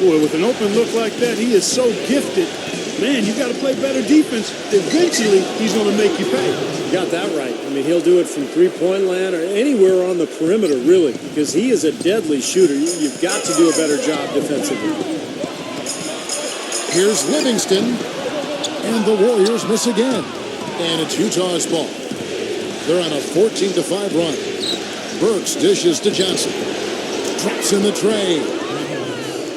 Boy, with an open look like that, he is so gifted. Man, you got to play better defense. Eventually, he's going to make you pay. You got that right. I mean, he'll do it from three-point land or anywhere on the perimeter, really, because he is a deadly shooter. You've got to do a better job defensively. Here's Livingston. And the Warriors miss again. And it's Utah's ball. They're on a 14-5 run. Burks dishes to Johnson. Drops in the tray.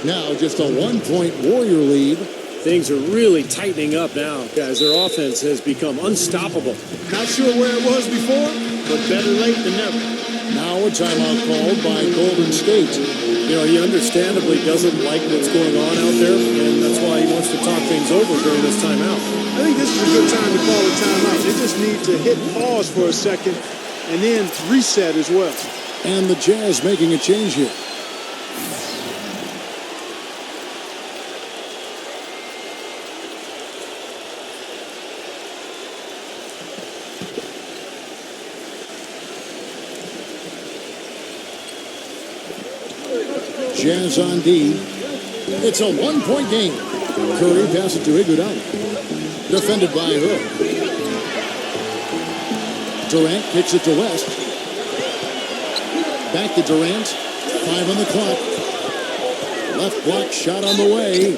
Now just a 1-point Warrior lead. Things are really tightening up now, guys. Their offense has become unstoppable. Not sure where it was before, but better late than never. Now a timeout called by Golden State. You know, he understandably doesn't like what's going on out there, and that's why he wants to talk things over during this timeout. I think this is a good time to call a timeout. They just need to hit pause for a second and then reset as well. And the Jazz making a change here. Jazz on D. It's a one-point game. Curry passes to Iguodala. Defended by Hood. Durant kicks it to West. Back to Durant. 5 on the clock. Left block shot on the way.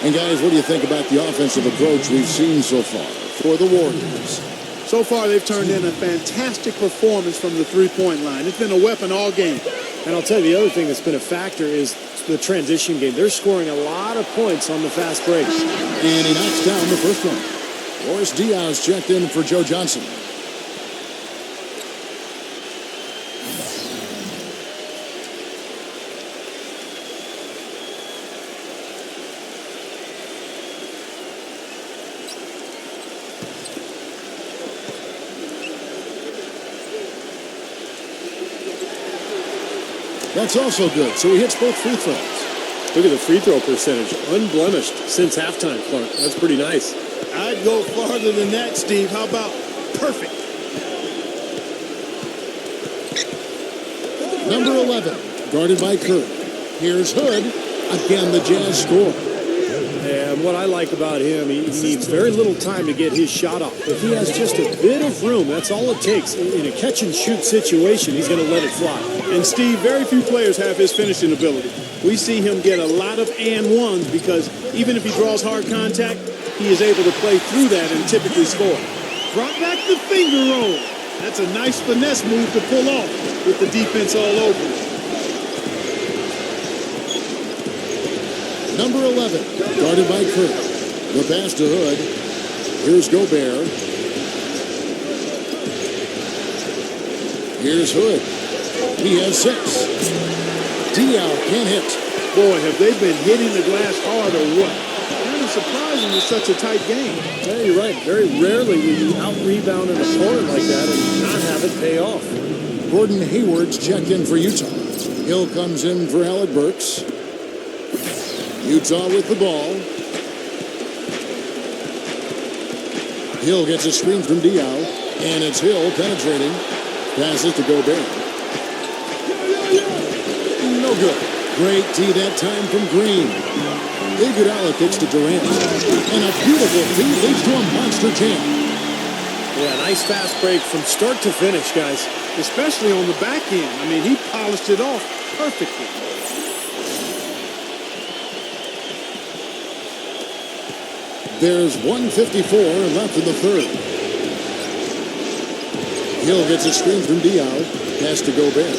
And guys, what do you think about the offensive approach we've seen so far for the Warriors? So far, they've turned in a fantastic performance from the three-point line. It's been a weapon all game. And I'll tell you, the other thing that's been a factor is the transition game. They're scoring a lot of points on the fast break. And he knocks down the first one. Boris Diaz checked in for Joe Johnson. That's also good. So he hits both free throws. Look at the free throw percentage. Unblemished since halftime, Clark. That's pretty nice. I'd go farther than that, Steve. How about perfect? Number 11, guarded by Curry. Here's Hood. Again, the Jazz score. And what I like about him, he needs very little time to get his shot off. If he has just a bit of room, that's all it takes. In a catch-and-shoot situation, he's going to let it fly. And Steve, very few players have his finishing ability. We see him get a lot of and ones because even if he draws hard contact, he is able to play through that and typically score. Drop back the finger roll. That's a nice finesse move to pull off with the defense all over him. Number 11, guarded by Curry. The pass to Hood. Here's Gobert. Here's Hood. He has 6. Diaw can't hit. Boy, have they been hitting the glass hard or what? Kind of surprising with such a tight game. Yeah, you're right. Very rarely will you out-rebound an opponent like that and not have it pay off. Gordon Hayward's checked in for Utah. Hill comes in for Alec Burks. Utah with the ball. Hill gets a screen from Diaw, and it's Hill penetrating. Passes to Gobert. No good. Great D that time from Green. Iguodala kicks to Durant. And a beautiful feed leads to a monster jam. Yeah, nice fast break from start to finish, guys. Especially on the back end. I mean, he polished it off perfectly. There's 1:54 left in the third. Hill gets a screen from Diaw. Pass to Gobert.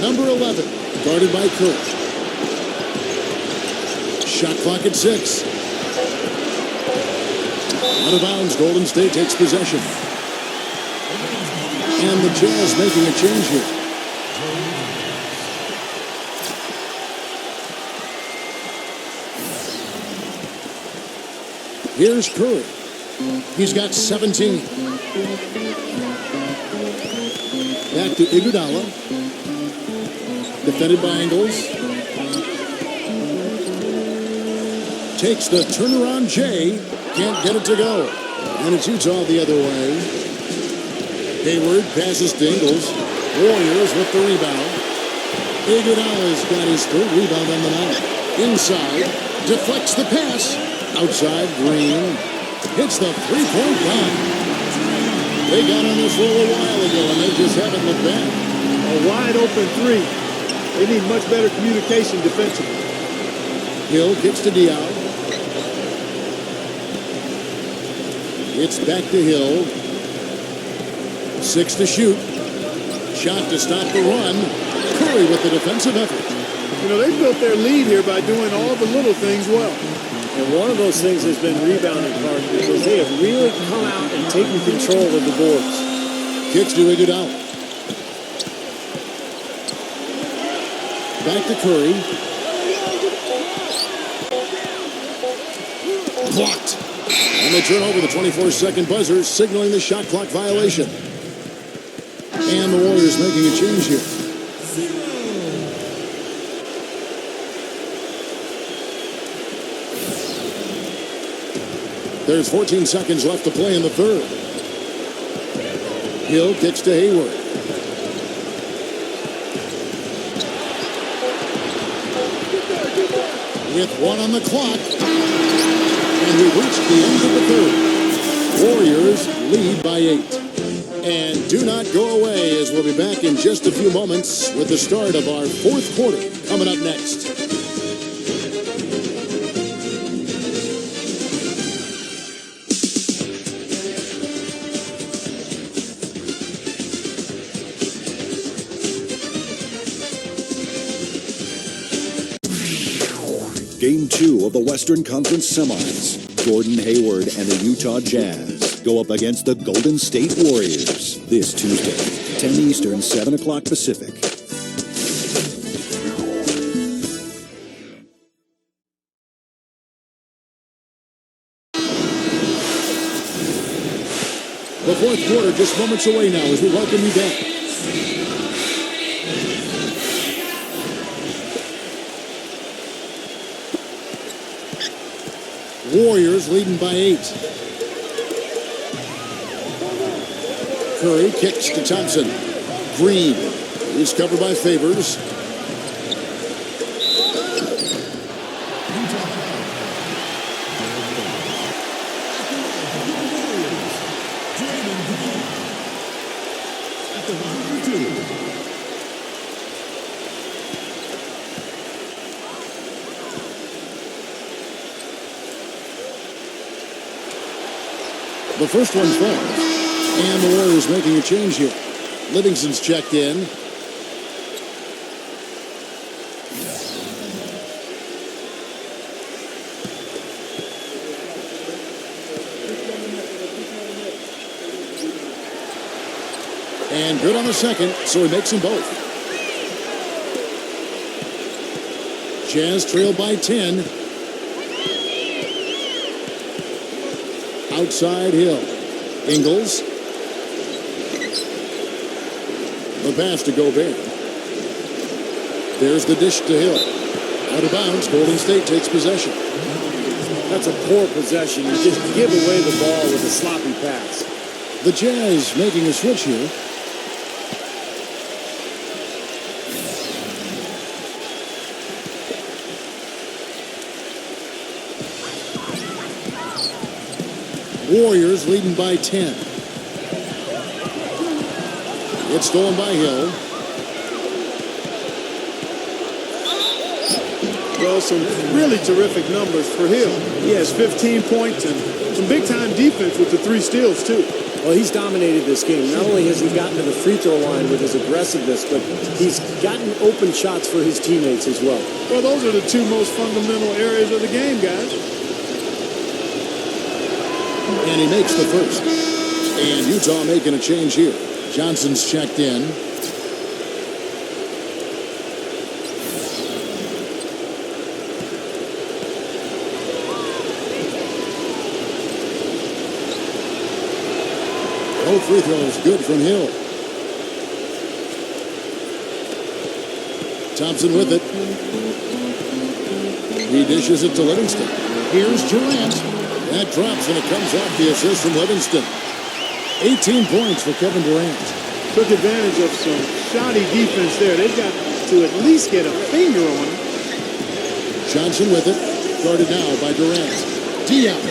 Number 11, guarded by Curry. Shot clock at 6. Out of bounds, Golden State takes possession. And the Jazz making a change here. Here's Curry. He's got 17. Back to Iguodala. Defended by Ingles. Takes the turnaround J. Can't get it to go. And it's Utah the other way. Hayward passes to Ingles. Warriors with the rebound. Iguodala's got his third rebound on the night. Inside. Deflects the pass. Outside, Green hits the three-point line. They got on this roll a while ago, and they just haven't looked back. A wide-open three. They need much better communication defensively. Hill kicks to Diaw. It's back to Hill. 6 to shoot. Shot to stop the run. Curry with the defensive effort. You know, they built their lead here by doing all the little things well. And one of those things has been rebounding, Clark, because they have really come out and taken control of the boards. Kicks to Iguodala. Back to Curry. Blocked. And they turn over the 24-second buzzer, signaling the shot clock violation. And the Warriors making a change here. There's 14 seconds left to play in the third. Hill kicks to Hayward. With 1 on the clock. And we've reached the end of the third. Warriors lead by 8. And do not go away, as we'll be back in just a few moments with the start of our fourth quarter coming up next. Game 2 of the Western Conference Semis. Gordon Hayward and the Utah Jazz go up against the Golden State Warriors this Tuesday, 10 Eastern, 7 o'clock Pacific. The fourth quarter just moments away now as we welcome you back. Warriors leading by 8. Curry kicks to Thompson. Green is covered by Favors. The first one falls. And the Warriors making a change here. Livingston's checked in. And good on the second, so he makes them both. Jazz trail by 10. Outside Hill. Ingles. The pass to Gobert. There's the dish to Hill. Out of bounds, Golden State takes possession. That's a poor possession. You just give away the ball with a sloppy pass. The Jazz making a switch here. Warriors leading by 10. It's stolen by Hill. Well, some really terrific numbers for Hill. He has 15 points and some big-time defense with the 3 steals, too. Well, he's dominated this game. Not only has he gotten to the free throw line with his aggressiveness, but he's gotten open shots for his teammates as well. Well, those are the 2 most fundamental areas of the game, guys. And he makes the first. And Utah making a change here. Johnson's checked in. Both free throws good from Hill. Thompson with it. He dishes it to Livingston. Here's Durant. That drops and it comes off the assist from Livingston. 18 points for Kevin Durant. Took advantage of some shoddy defense there. They've got to at least get a finger on him. Johnson with it. Guarded now by Durant. Diop.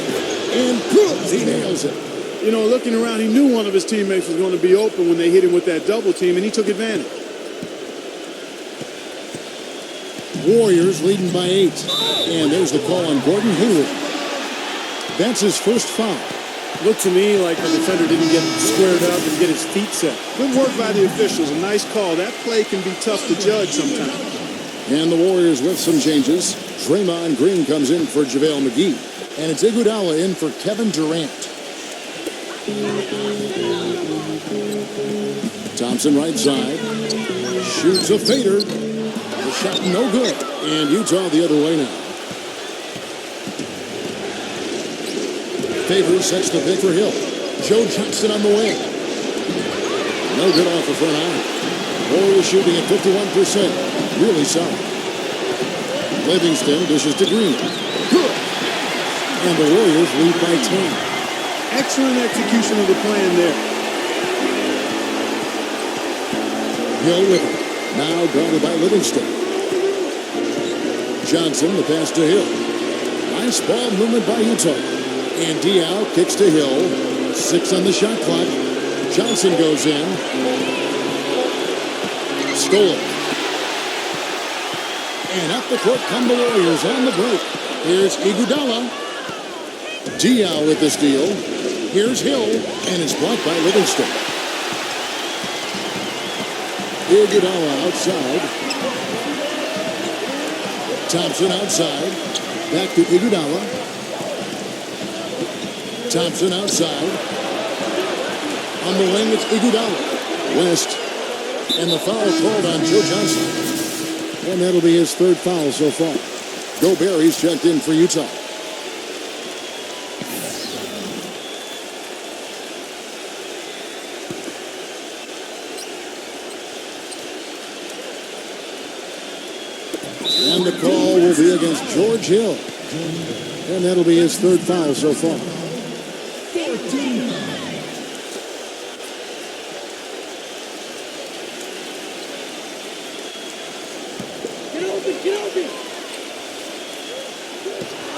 And Cruz. He nails it. You know, looking around, he knew one of his teammates was going to be open when they hit him with that double team, and he took advantage. Warriors leading by 8. And there's the call on Gordon Hayward. That's his first foul. Looked to me like the defender didn't get squared up and get his feet set. Good work by the officials. A nice call. That play can be tough to judge sometimes. And the Warriors with some changes. Draymond Green comes in for JaVale McGee. And it's Iguodala in for Kevin Durant. Thompson right side. Shoots a fader. The shot no good. And Utah the other way now. Favors sets the pick for Hill. Joe Johnson on the way. No good off the front iron. Warriors shooting at 51%. Really solid. Livingston dishes to Green. Good. And the Warriors lead by 10. Excellent execution of the plan there. Hill with it. Now guarded by Livingston. Johnson, the pass to Hill. Nice ball movement by Utah. And Diaw kicks to Hill. 6 on the shot clock. Johnson goes in. Stole it. And up the court come the Warriors on the break. Here's Iguodala. Diaw with the steal. Here's Hill. And it's blocked by Livingston. Iguodala outside. Thompson outside. Back to Iguodala. Thompson outside. On the wing, it's Iguodala. West. And the foul called on Joe Johnson. And that'll be his third foul so far. Gobert, he's checked in for Utah. And the call will be against George Hill. And that'll be his third foul so far.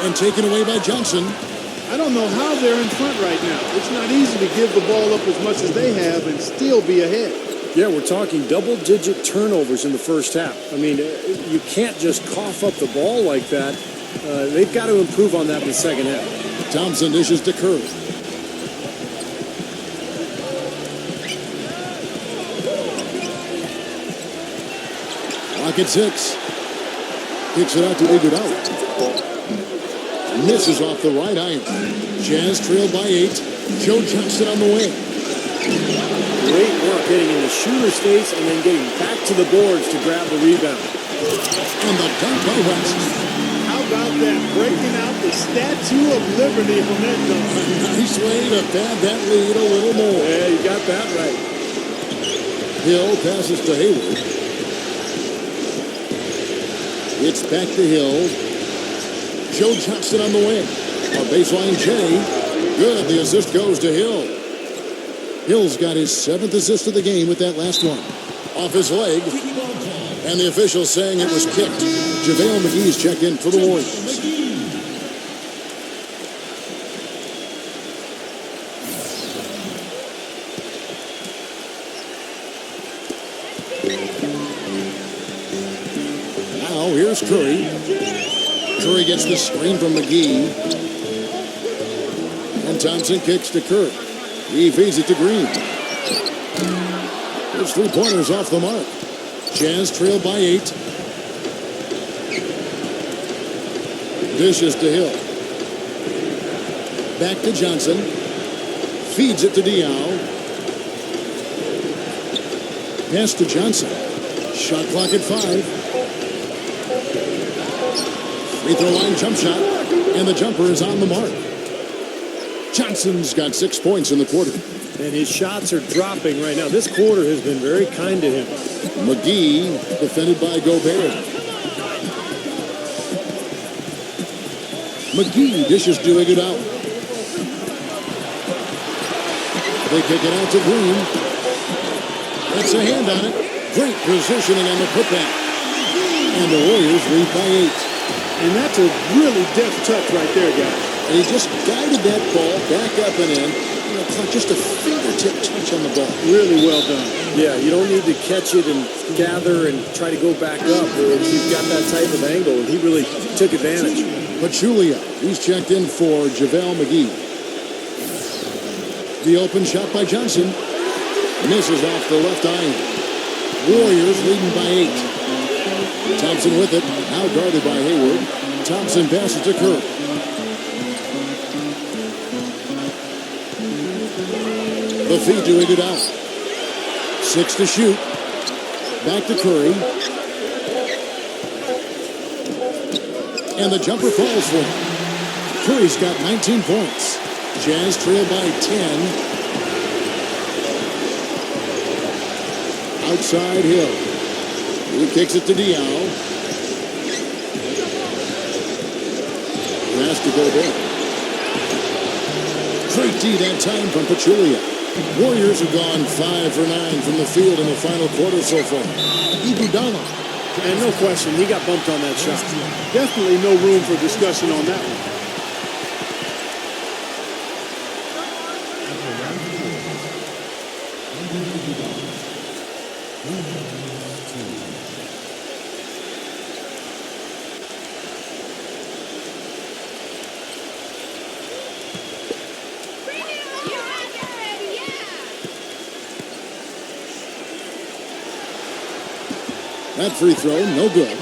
And taken away by Johnson. I don't know how they're in front right now. It's not easy to give the ball up as much as they have and still be ahead. Yeah, we're talking double-digit turnovers in the first half. I mean, you can't just cough up the ball like that. They've got to improve on that in the second half. Thompson dishes to Curry. Clock at 6. Kicks it out to Iguodala. Misses off the right iron. Jazz trailed by 8. Joe Johnson on the wing. Great work getting in the shooter's face and then getting back to the boards to grab the rebound. And the dunk by West. How about that? Breaking out the Statue of Liberty from that dunk. Nice way to pad that lead a little more. Yeah, you got that right. Hill passes to Hayward. It's back to Hill. Joe Johnson on the wing. On baseline, Jay. Good. The assist goes to Hill. Hill's got his 7th assist of the game with that last one. Off his leg. And the official saying it was kicked. JaVale McGee's checked in for the Warriors. Now here's Curry. Curry gets the screen from McGee. And Thompson kicks to Curry. He feeds it to Green. There's 3-pointers off the mark. Jazz trailed by 8. Dishes to Hill. Back to Johnson. Feeds it to Diaw. Pass to Johnson. Shot clock at 5. Free throw line jump shot. And the jumper is on the mark. Johnson's got 6 points in the quarter. And his shots are dropping right now. This quarter has been very kind to him. McGee defended by Gobert. McGee dishes to Iguodala. They kick it out to Green. That's a hand on it. Great positioning on the putback. And the Warriors lead by 8. And that's a really deft touch right there, guys. And he just guided that ball back up and in. You know, just a fingertip touch on the ball. Really well done. Yeah, you don't need to catch it and gather and try to go back up. You've got that type of angle, and he really took advantage. Pachulia, he's checked in for JaVale McGee. The open shot by Johnson. Misses off the left iron. Warriors leading by 8. Thompson with it. Now guarded by Hayward. Thompson passes to Curry. The feed to Iguodala. 6 to shoot. Back to Curry. And the jumper falls for him. Curry's got 19 points. Jazz trail by 10. Outside Hill. He kicks it to Diallo. Pass to Gobert. Great D that time from Pachulia. Warriors have gone 5 for 9 from the field in the final quarter so far. Iguodala. And no question, he got bumped on that shot. Definitely no room for discussion on that one. That free throw, no good.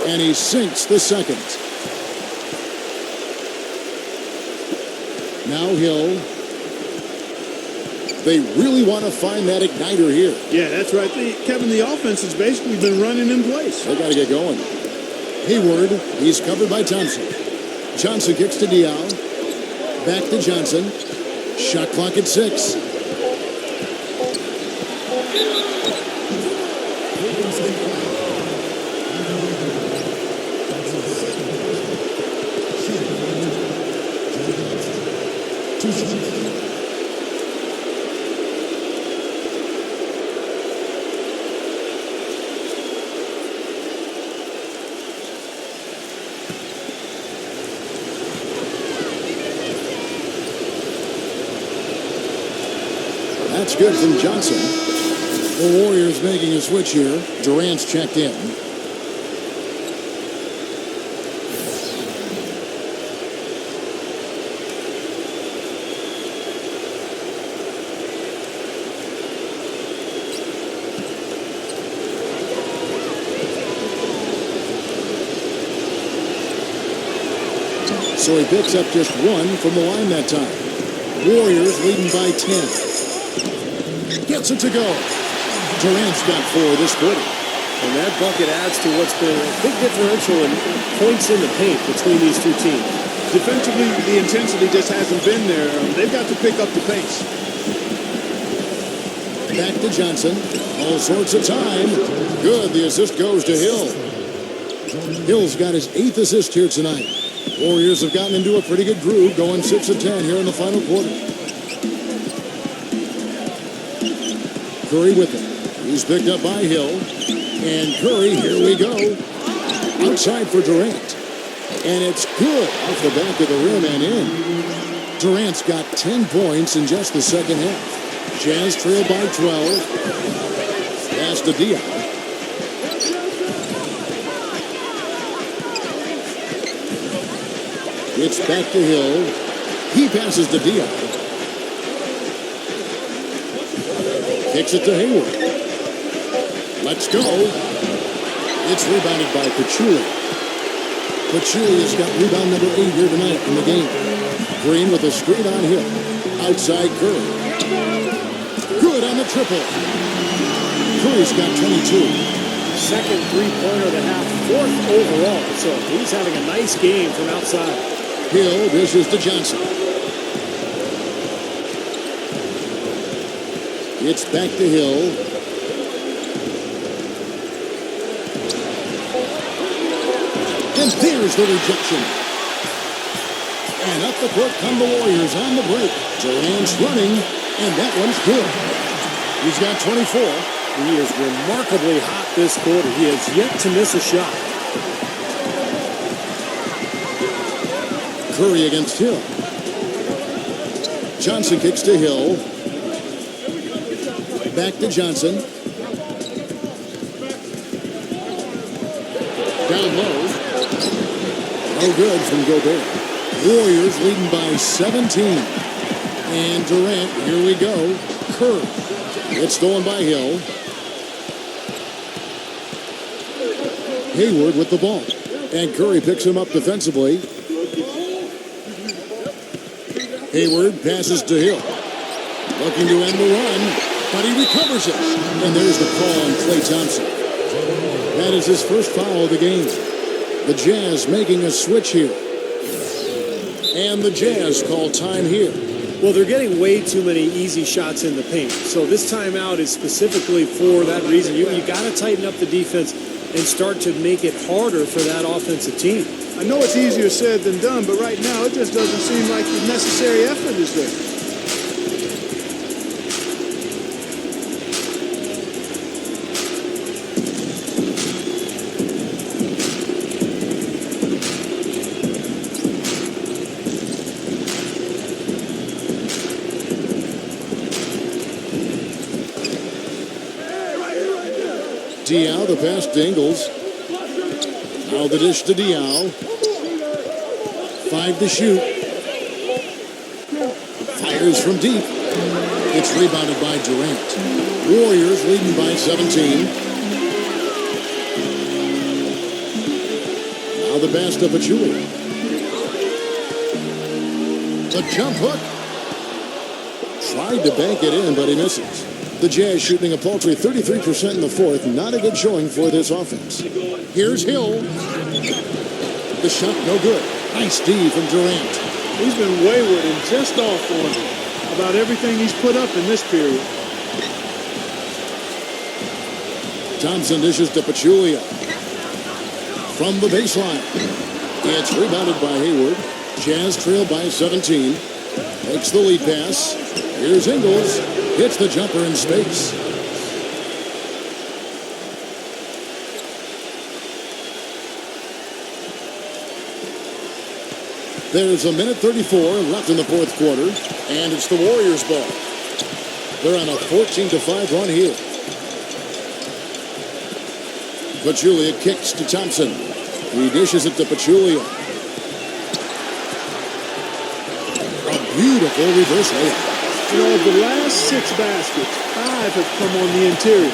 And he sinks the second. Now Hill. They really want to find that igniter here. Yeah, that's right. Kevin, the offense has basically been running in place. They got to get going. Hayward, he's covered by Thompson. Johnson kicks to Diallo. Back to Johnson. Shot clock at 6. That's good from Johnson. The Warriors making a switch here. Durant's checked in. So he picks up just 1 from the line that time. Warriors leading by 10. Gets it to go. Durant's got 4 this quarter. And that bucket adds to what's been a big differential in points in the paint between these two teams. Defensively, the intensity just hasn't been there. They've got to pick up the pace. Back to Johnson. All sorts of time. Good. The assist goes to Hill. Hill's got his 8th assist here tonight. Warriors have gotten into a pretty good groove, going 6 of 10 here in the final quarter. Curry with it. He's picked up by Hill. And Curry, here we go. Outside for Durant. And it's good off the back of the rim and in. Durant's got 10 points in just the second half. Jazz trail by 12. Pass to Diallo. It's back to Hill. He passes to Diallo. Kicks it to Hayward. Let's go. It's rebounded by Pachulia. Pachulia's got rebound number 8 here tonight in the game. Green with a screen on Hill. Outside Curry. Good on the triple. Curry's got 22. Second three-pointer of the half, 4th overall. So he's having a nice game from outside. Hill dishes to Johnson. It's back to Hill. And there's the rejection. And up the court come the Warriors on the break. Durant's running, and that one's good. He's got 24. He is remarkably hot this quarter. He has yet to miss a shot. Curry against Hill. Johnson kicks to Hill. back to Johnson. Down low. No good from Gobert. Warriors leading by 17. And Durant, here we go. Curry. It's stolen by Hill. Hayward with the ball. And Curry picks him up defensively. Hayward passes to Hill. Looking to end the run, but he recovers it. And there's the call on Klay Thompson. That is his first foul of the game. The Jazz making a switch here. And the Jazz call time here. Well, they're getting way too many easy shots in the paint. So this timeout is specifically for that reason. You got to tighten up the defense and start to make it harder for that offensive team. I know it's easier said than done, but right now it just doesn't seem like the necessary effort is there. Diaw, the pass to Ingles. Now the dish to Diaw. 5 to shoot. Fires from deep. It's rebounded by Durant. Warriors leading by 17. Now the pass to Pachulia. The jump hook. Tried to bank it in, but he misses. The Jazz shooting a paltry 33% in the fourth. Not a good showing for this offense. Here's Hill. The shot no good. Nice D from Durant. He's been wayward and just off on about everything he's put up in this period. Thompson dishes to Pachulia. From the baseline. It's rebounded by Hayward. Jazz trail by 17. Makes the lead pass. Here's Ingles. Hits the jumper in space. There's a minute 34 left in the fourth quarter, and it's the Warriors' ball. They're on a 14-5 run here. Pachulia kicks to Thompson. He dishes it to Pachulia. A beautiful reverse layup. You know, of the last 6 baskets, 5 have come on the interior.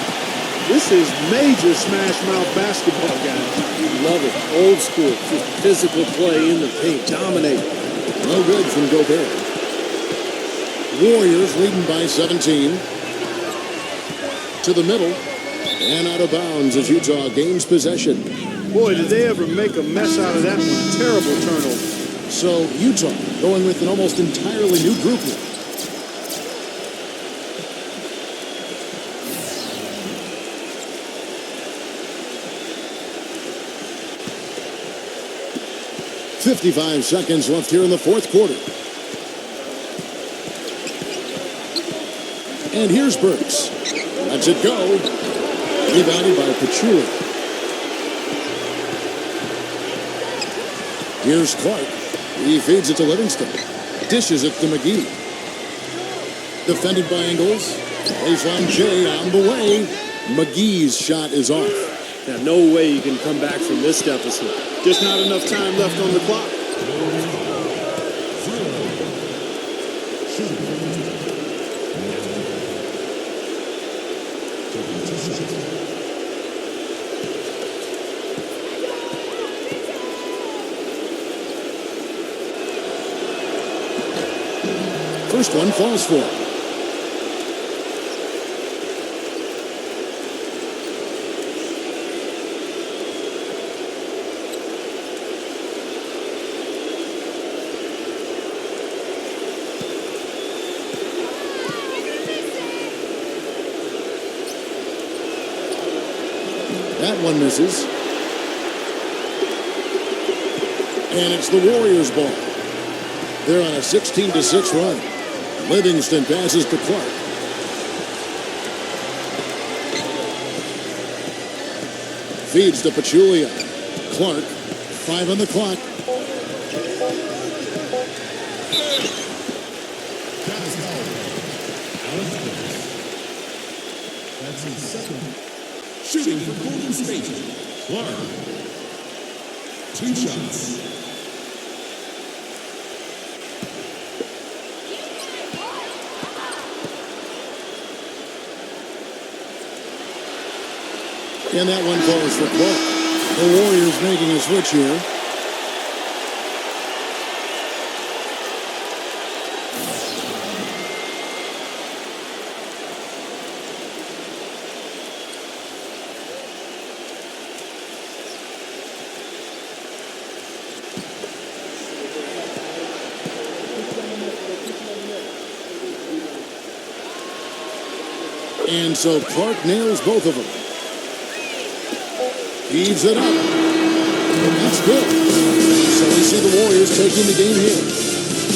This is major smash mouth basketball, guys. Love it. Old school. Physical play in the paint. Dominate. No good from Gobert. Warriors leading by 17. To the middle. And out of bounds as Utah gains possession. Boy, did they ever make a mess out of that one. Terrible turnover. So Utah going with an almost entirely new group here. .55 seconds left here in the fourth quarter. And here's Burks. Lets it go. Rebounded by Pachulia. Here's Clark. He feeds it to Livingston. Dishes it to McGee. Defended by Ingles. Baseline J on the way. McGee's shot is off. Now, no way you can come back from this deficit. Just not enough time left on the clock. First one falls for him. That one misses. And it's the Warriors' ball. They're on a 16-6 run. Livingston passes to Clark. Feeds to Pachulia. Clark, 5 on the clock. Shooting for Golden State, Clark. 2 shots. And that one falls for Clark. The Warriors making a switch here. And so Clark nails both of them. Heaves it up. That's good. So we see the Warriors taking the game here.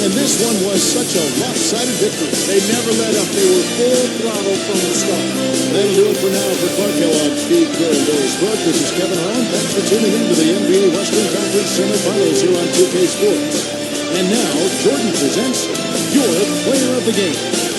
And this one was such a lopsided victory. They never let up. They were full throttle from the start. That'll do it for now. For Clark Kellogg, Steve Kerr, and Billy Brooke, this is Kevin Harlan. Thanks for tuning in to the NBA Western Conference Semifinals here on 2K Sports. And now, Jordan presents your Player of the Game.